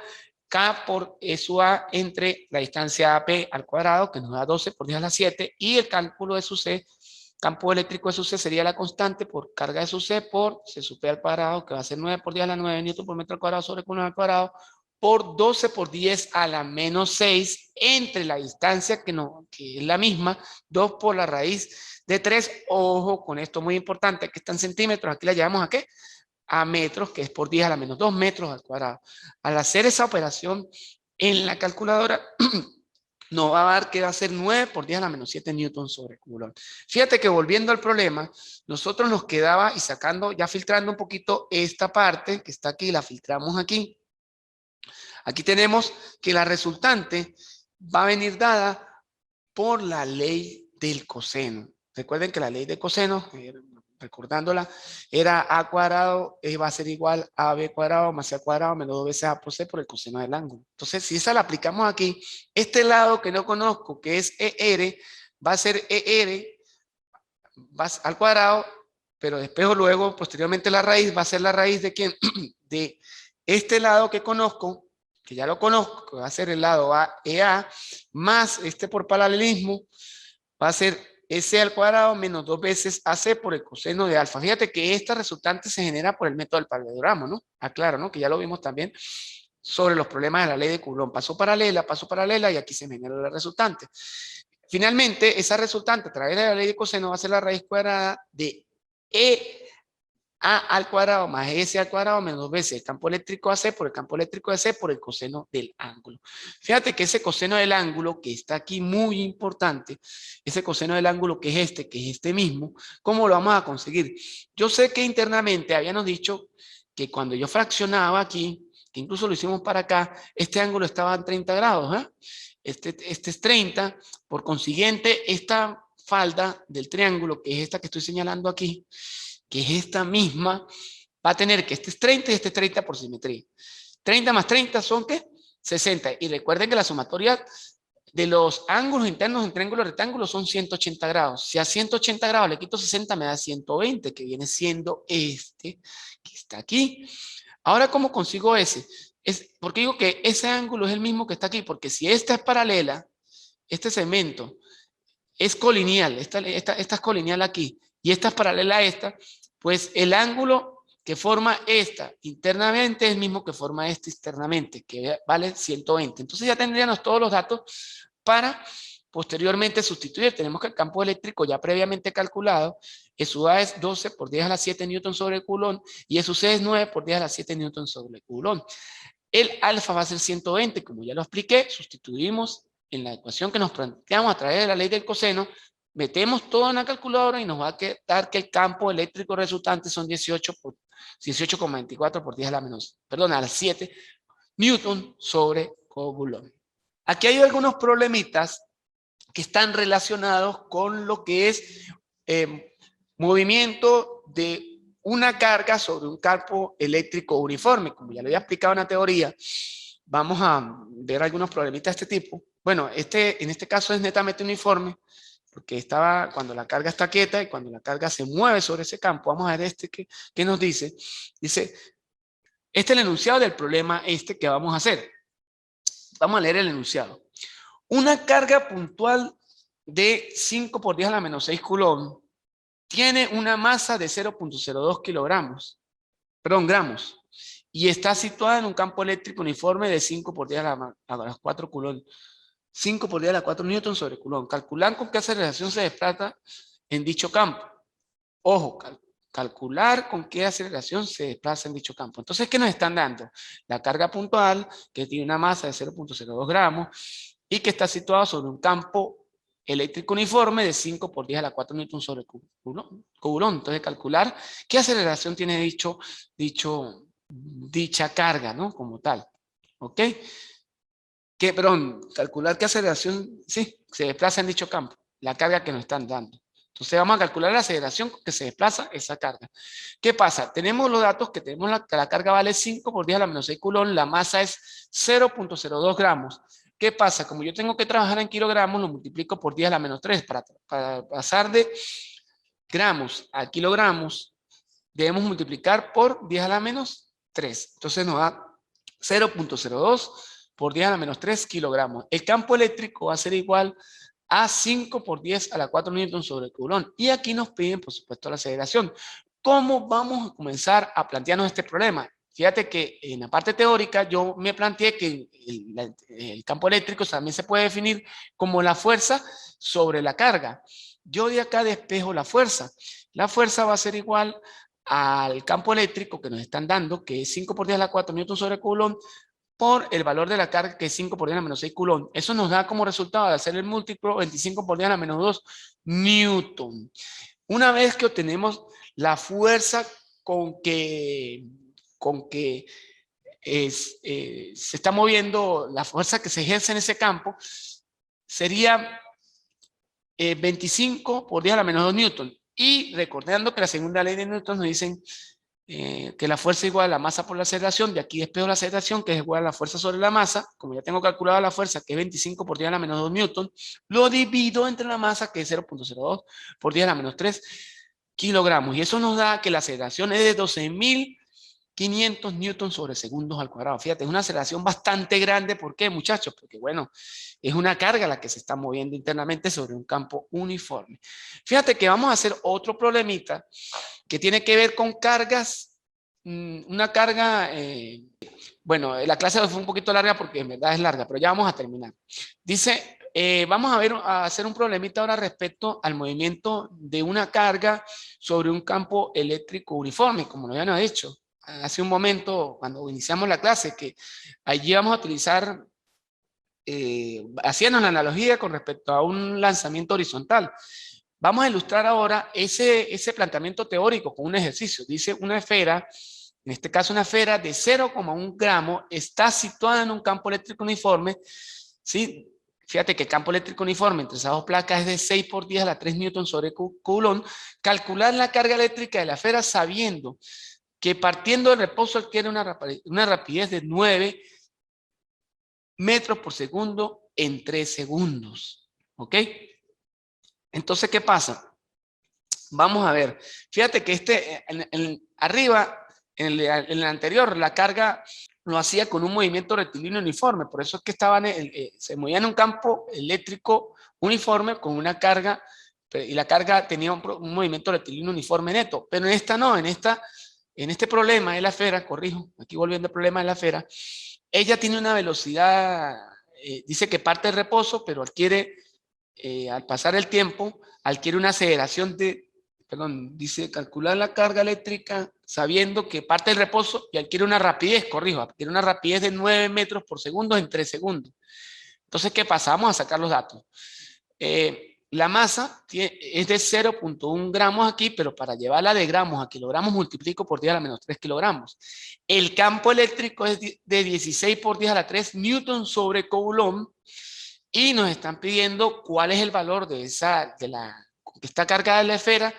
K por E sub A entre la distancia AP al cuadrado, que nos da 12 por 10 a la 7, y el cálculo de su C, campo eléctrico de su C sería la constante por carga de su C por C sub P al cuadrado, que va a ser 9 por 10 a la 9 newton por metro al cuadrado sobre Coulomb al cuadrado, por 12 por 10 a la menos 6, entre la distancia que es la misma, 2 por la raíz de 3. Ojo con esto muy importante, que está en centímetros, aquí la llevamos a ¿qué? A metros, que es por 10 a la menos 2 metros al cuadrado. Al hacer esa operación en la calculadora, nos va a dar que va a ser 9 por 10 a la menos 7 newton sobre Coulomb. Fíjate que volviendo al problema, nosotros nos quedaba, y sacando, ya filtrando un poquito esta parte que está aquí, la filtramos aquí. Aquí tenemos que la resultante va a venir dada por la ley del coseno. Recuerden que la ley del coseno, recordándola, era A cuadrado va a ser igual a B cuadrado más C al cuadrado menos 2 veces A por C por el coseno del ángulo. Entonces, si esa la aplicamos aquí, este lado que no conozco, que es ER, va a ser ER al cuadrado, pero despejo luego, posteriormente la raíz, va a ser la raíz de ¿quién? De este lado que conozco, que ya lo conozco, que va a ser el lado EA, más este por paralelismo, va a ser S al cuadrado menos 2 veces AC por el coseno de alfa. Fíjate que esta resultante se genera por el método del paralelogramo, ¿no? Aclaro, ¿no? Que ya lo vimos también sobre los problemas de la ley de Coulomb. Paso paralela, y aquí se me genera la resultante. Finalmente, esa resultante a través de la ley de coseno va a ser la raíz cuadrada de A al cuadrado más S al cuadrado menos 2 veces el campo eléctrico AC por el campo eléctrico de C por el coseno del ángulo. Fíjate que ese coseno del ángulo que está aquí muy importante, ese coseno del ángulo que es este mismo, ¿cómo lo vamos a conseguir? Yo sé que internamente habíamos dicho que cuando yo fraccionaba aquí, que incluso lo hicimos para acá, este ángulo estaba en 30 grados, ¿eh? Este es 30, por consiguiente, esta falda del triángulo, que es esta que estoy señalando aquí, que es esta misma, va a tener que este es 30 y este es 30 por simetría. 30 más 30 son ¿qué? 60. Y recuerden que la sumatoria de los ángulos internos en triángulo rectángulo son 180 grados. Si a 180 grados le quito 60 me da 120, que viene siendo este que está aquí. Ahora, ¿cómo consigo ese? Porque digo que ese ángulo es el mismo que está aquí, porque si esta es paralela, este segmento es colineal, esta es colineal aquí, y esta es paralela a esta, pues el ángulo que forma esta internamente es el mismo que forma este externamente, que vale 120. Entonces ya tendríamos todos los datos para posteriormente sustituir. Tenemos que el campo eléctrico ya previamente calculado, su A es 12 por 10 a la 7 newton sobre Coulomb, y su C es 9 por 10 a la 7 newton sobre Coulomb. El alfa va a ser 120, como ya lo expliqué, sustituimos en la ecuación que nos planteamos a través de la ley del coseno, metemos todo en la calculadora y nos va a dar que el campo eléctrico resultante son 18,24 por 10 a la menos, perdón, a la 7 newton sobre Coulomb. Aquí hay algunos problemitas que están relacionados con lo que es movimiento de una carga sobre un campo eléctrico uniforme. Como ya lo había explicado en la teoría, vamos a ver algunos problemitas de este tipo. Bueno, en este caso es netamente uniforme, porque cuando la carga está quieta y cuando la carga se mueve sobre ese campo. Vamos a ver que nos dice. Dice, este es el enunciado del problema que vamos a hacer. Vamos a leer el enunciado. Una carga puntual de 5 por 10 a la menos 6 coulomb tiene una masa de 0.02 gramos, y está situada en un campo eléctrico uniforme de 5 por 10 a las 4 coulomb. 5 por 10 a la 4 newtons sobre coulomb. Calcular con qué aceleración se desplaza en dicho campo. Ojo, calcular con qué aceleración se desplaza en dicho campo. Entonces, ¿qué nos están dando? La carga puntual, que tiene una masa de 0.02 gramos y que está situada sobre un campo eléctrico uniforme de 5 por 10 a la 4 newtons sobre coulomb. Entonces, calcular qué aceleración tiene dicha carga, ¿no? Como tal. ¿Ok? Calcular qué aceleración se desplaza en dicho campo. La carga que nos están dando. Entonces vamos a calcular la aceleración con que se desplaza esa carga. ¿Qué pasa? Tenemos los datos que tenemos que la carga vale 5 por 10 a la menos 6 coulomb, la masa es 0.02 gramos. ¿Qué pasa? Como yo tengo que trabajar en kilogramos, lo multiplico por 10 a la menos 3. Para pasar de gramos a kilogramos, debemos multiplicar por 10 a la menos 3. Entonces nos da 0.02 por 10 a la menos 3 kilogramos. El campo eléctrico va a ser igual a 5 por 10 a la 4 newtons sobre coulomb. Y aquí nos piden, por supuesto, la aceleración. ¿Cómo vamos a comenzar a plantearnos este problema? Fíjate que en la parte teórica yo me planteé que el campo eléctrico también se puede definir como la fuerza sobre la carga. Yo de acá despejo la fuerza. La fuerza va a ser igual al campo eléctrico que nos están dando, que es 5 por 10 a la 4 newtons sobre coulomb, por el valor de la carga, que es 5 por 10 a la menos 6 coulomb. Eso nos da como resultado de hacer el múltiplo 25 por 10 a la menos 2 newton. Una vez que obtenemos la fuerza con que se está moviendo, la fuerza que se ejerce en ese campo, sería 25 por 10 a la menos 2 newton. Y recordando que la segunda ley de Newton nos dicen que la fuerza es igual a la masa por la aceleración. De aquí despejo la aceleración, que es igual a la fuerza sobre la masa. Como ya tengo calculada la fuerza, que es 25 por 10 a la menos 2 newton, lo divido entre la masa, que es 0.02 por 10 a la menos 3 kilogramos. Y eso nos da que la aceleración es de 12.500 newtons sobre segundos al cuadrado. Fíjate, es una aceleración bastante grande. ¿Por qué, muchachos? Porque, bueno, es una carga la que se está moviendo internamente sobre un campo uniforme. Fíjate que vamos a hacer otro problemita que tiene que ver con cargas, una carga, bueno, la clase fue un poquito larga porque en verdad es larga, pero ya vamos a terminar. Dice, vamos a hacer un problemita ahora respecto al movimiento de una carga sobre un campo eléctrico uniforme, como lo habían dicho hace un momento cuando iniciamos la clase, que allí vamos a utilizar, haciendo una analogía con respecto a un lanzamiento horizontal. Vamos a ilustrar ahora ese planteamiento teórico con un ejercicio. Dice una esfera, en este caso una esfera de 0,1 gramos, está situada en un campo eléctrico uniforme. ¿Sí? Fíjate que el campo eléctrico uniforme entre esas dos placas es de 6 por 10 a la 3 newtons sobre coulomb. Calcular la carga eléctrica de la esfera sabiendo que partiendo del reposo adquiere una rapidez de 9 metros por segundo en 3 segundos. ¿Ok? Entonces, ¿qué pasa? Vamos a ver. Fíjate que arriba, en el anterior, la carga lo hacía con un movimiento rectilíneo uniforme. Por eso es que se movía en un campo eléctrico uniforme con una carga, y la carga tenía un movimiento rectilíneo uniforme neto. Pero en esta no, en este problema de la esfera, corrijo, aquí volviendo al problema de la esfera, ella tiene una velocidad, dice que parte de reposo, pero adquiere, al pasar el tiempo, adquiere una aceleración dice calcular la carga eléctrica sabiendo que parte del reposo y adquiere una rapidez, corrijo, adquiere una rapidez de 9 metros por segundo en 3 segundos. Entonces, ¿qué pasa? Vamos a sacar los datos. La masa es de 0.1 gramos aquí, pero para llevarla de gramos a kilogramos multiplico por 10 a la menos 3 kilogramos. El campo eléctrico es de 16 por 10 a la 3 newtons sobre coulomb, y nos están pidiendo cuál es el valor que está cargada en la esfera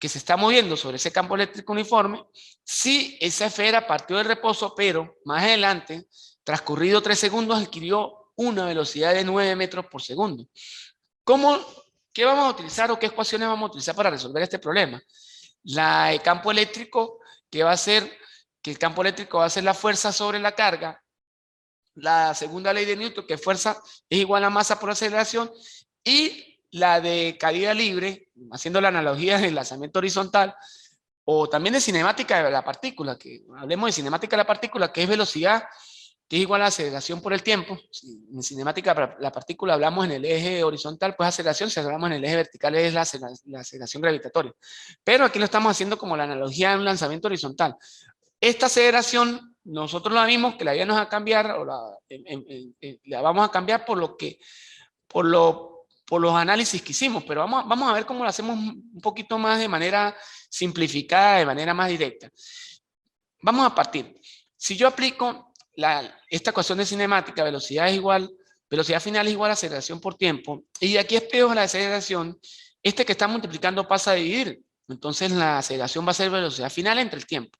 que se está moviendo sobre ese campo eléctrico uniforme si esa esfera partió de reposo, pero más adelante, transcurrido 3 segundos, adquirió una velocidad de 9 metros por segundo. ¿Qué vamos a utilizar o qué ecuaciones vamos a utilizar para resolver este problema? El campo eléctrico, que el campo eléctrico va a ser la fuerza sobre la carga, la segunda ley de Newton, que fuerza es igual a masa por aceleración, y la de caída libre, haciendo la analogía del lanzamiento horizontal, o también de cinemática de la partícula, que hablemos de cinemática de la partícula, que es velocidad, que es igual a aceleración por el tiempo. Si en cinemática la partícula hablamos en el eje horizontal, pues aceleración; si hablamos en el eje vertical es la aceleración gravitatoria. Pero aquí lo estamos haciendo como la analogía de un lanzamiento horizontal. Esta aceleración nosotros la vimos que la íbamos a cambiar, o la vamos a cambiar por los análisis que hicimos, pero vamos a ver cómo lo hacemos un poquito más de manera simplificada, de manera más directa. Vamos a partir. Si yo aplico esta ecuación de cinemática, velocidad final es igual a aceleración por tiempo, y aquí espejo la aceleración, que está multiplicando pasa a dividir. Entonces la aceleración va a ser velocidad final entre el tiempo.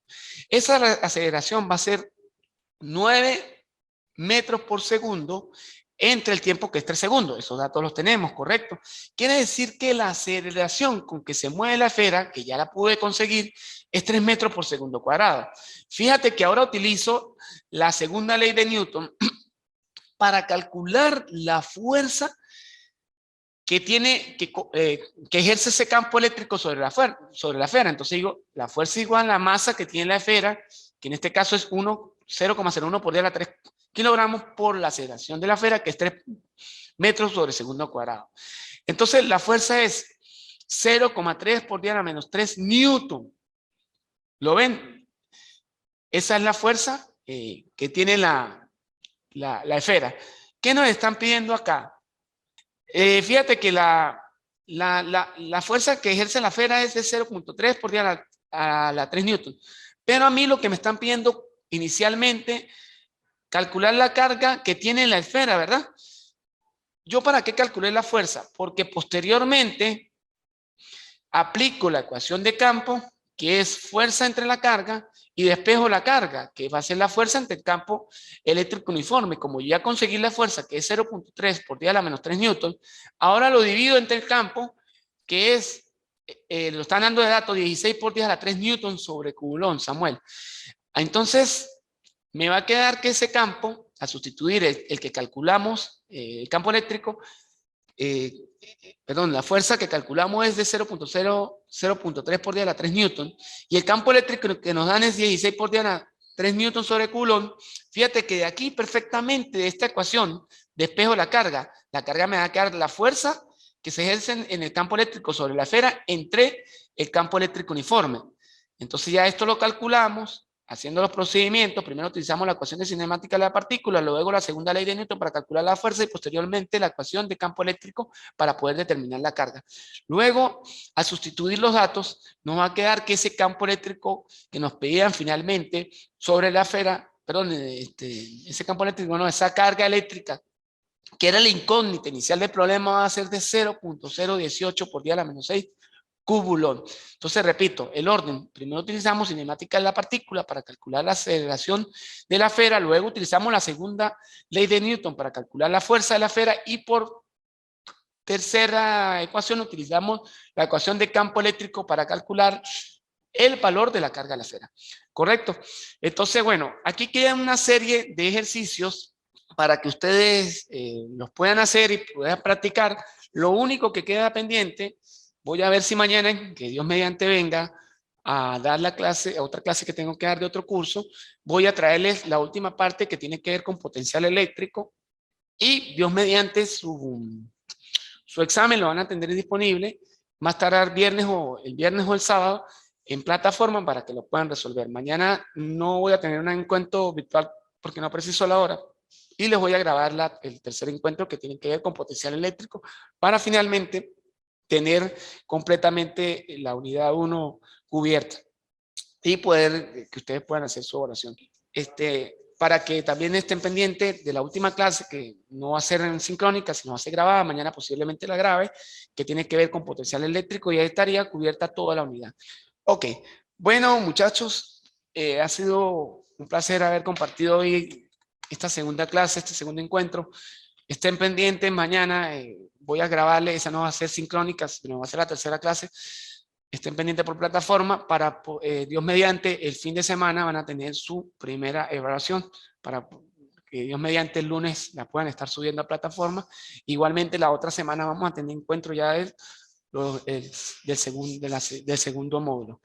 Esa aceleración va a ser 9 metros por segundo entre el tiempo, que es 3 segundos. Esos datos los tenemos, ¿correcto? Quiere decir que la aceleración con que se mueve la esfera, que ya la pude conseguir, es 3 metros por segundo cuadrado. Fíjate que ahora utilizo la segunda ley de Newton para calcular la fuerza que ejerce ese campo eléctrico sobre la esfera. Entonces digo, la fuerza es igual a la masa que tiene la esfera, que en este caso es 0,01 por 10 a la 3 kilogramos por la aceleración de la esfera, que es 3 metros sobre segundo cuadrado. Entonces la fuerza es 0,3 por 10 a la menos 3 newton. ¿Lo ven? Esa es la fuerza que tiene la esfera. ¿Qué nos están pidiendo acá? Fíjate que la fuerza que ejerce la esfera es de 0,3 por 10 a la 3 newton. Pero a mí lo que me están pidiendo inicialmente, calcular la carga que tiene la esfera, ¿verdad? ¿Yo para qué calculé la fuerza? Porque posteriormente aplico la ecuación de campo, que es fuerza entre la carga, y despejo la carga, que va a ser la fuerza entre el campo eléctrico uniforme. Como ya conseguí la fuerza, que es 0,3 por 10 a la menos 3 newton, ahora lo divido entre el campo, que es, lo están dando de datos, 16 por 10 a la 3 newton sobre Coulomb, Samuel. Entonces, me va a quedar que ese campo, a sustituir el que calculamos, el campo eléctrico, la fuerza que calculamos es de 0.3 por 10 a la 3 newton, y el campo eléctrico que nos dan es 16 por 10 a la 3 newton sobre Coulomb. Fíjate que de aquí perfectamente, de esta ecuación, despejo la carga me va a quedar la fuerza que se ejerce en el campo eléctrico sobre la esfera entre el campo eléctrico uniforme. Entonces ya esto lo calculamos haciendo los procedimientos. Primero utilizamos la ecuación de cinemática de la partícula, luego la segunda ley de Newton para calcular la fuerza, y posteriormente la ecuación de campo eléctrico para poder determinar la carga. Luego, al sustituir los datos, nos va a quedar que ese campo eléctrico que nos pedían finalmente sobre la esfera, ese campo eléctrico, no, esa carga eléctrica, que era la incógnita inicial del problema, va a ser de 0.018 por 10 a la menos 6 Coulomb. Entonces, repito, el orden. Primero utilizamos cinemática de la partícula para calcular la aceleración de la esfera, luego utilizamos la segunda ley de Newton para calcular la fuerza de la esfera, y por tercera ecuación utilizamos la ecuación de campo eléctrico para calcular el valor de la carga de la esfera. ¿Correcto? Entonces, bueno, aquí queda una serie de ejercicios para que ustedes los puedan hacer y puedan practicar. Lo único que queda pendiente, voy a ver si mañana, que Dios mediante venga a dar la clase, otra clase que tengo que dar de otro curso, voy a traerles la última parte que tiene que ver con potencial eléctrico, y Dios mediante su examen lo van a tener disponible más tarde el viernes o el sábado en plataforma para que lo puedan resolver. Mañana no voy a tener un encuentro virtual porque no preciso la hora, y les voy a grabar el tercer encuentro que tiene que ver con potencial eléctrico para finalmente tener completamente la unidad 1 cubierta y poder que ustedes puedan hacer su oración. para que también estén pendientes de la última clase, que no va a ser en sincrónica, sino va a ser grabada, mañana posiblemente la grabe, que tiene que ver con potencial eléctrico y ahí estaría cubierta toda la unidad. Ok, bueno muchachos, ha sido un placer haber compartido hoy esta segunda clase, este segundo encuentro. Estén pendientes, mañana voy a grabarle, esa no va a ser sincrónica, sino va a ser la tercera clase. Estén pendientes por plataforma para, Dios mediante, el fin de semana van a tener su primera evaluación para que Dios mediante el lunes la puedan estar subiendo a plataforma. Igualmente la otra semana vamos a tener encuentro ya del segundo módulo.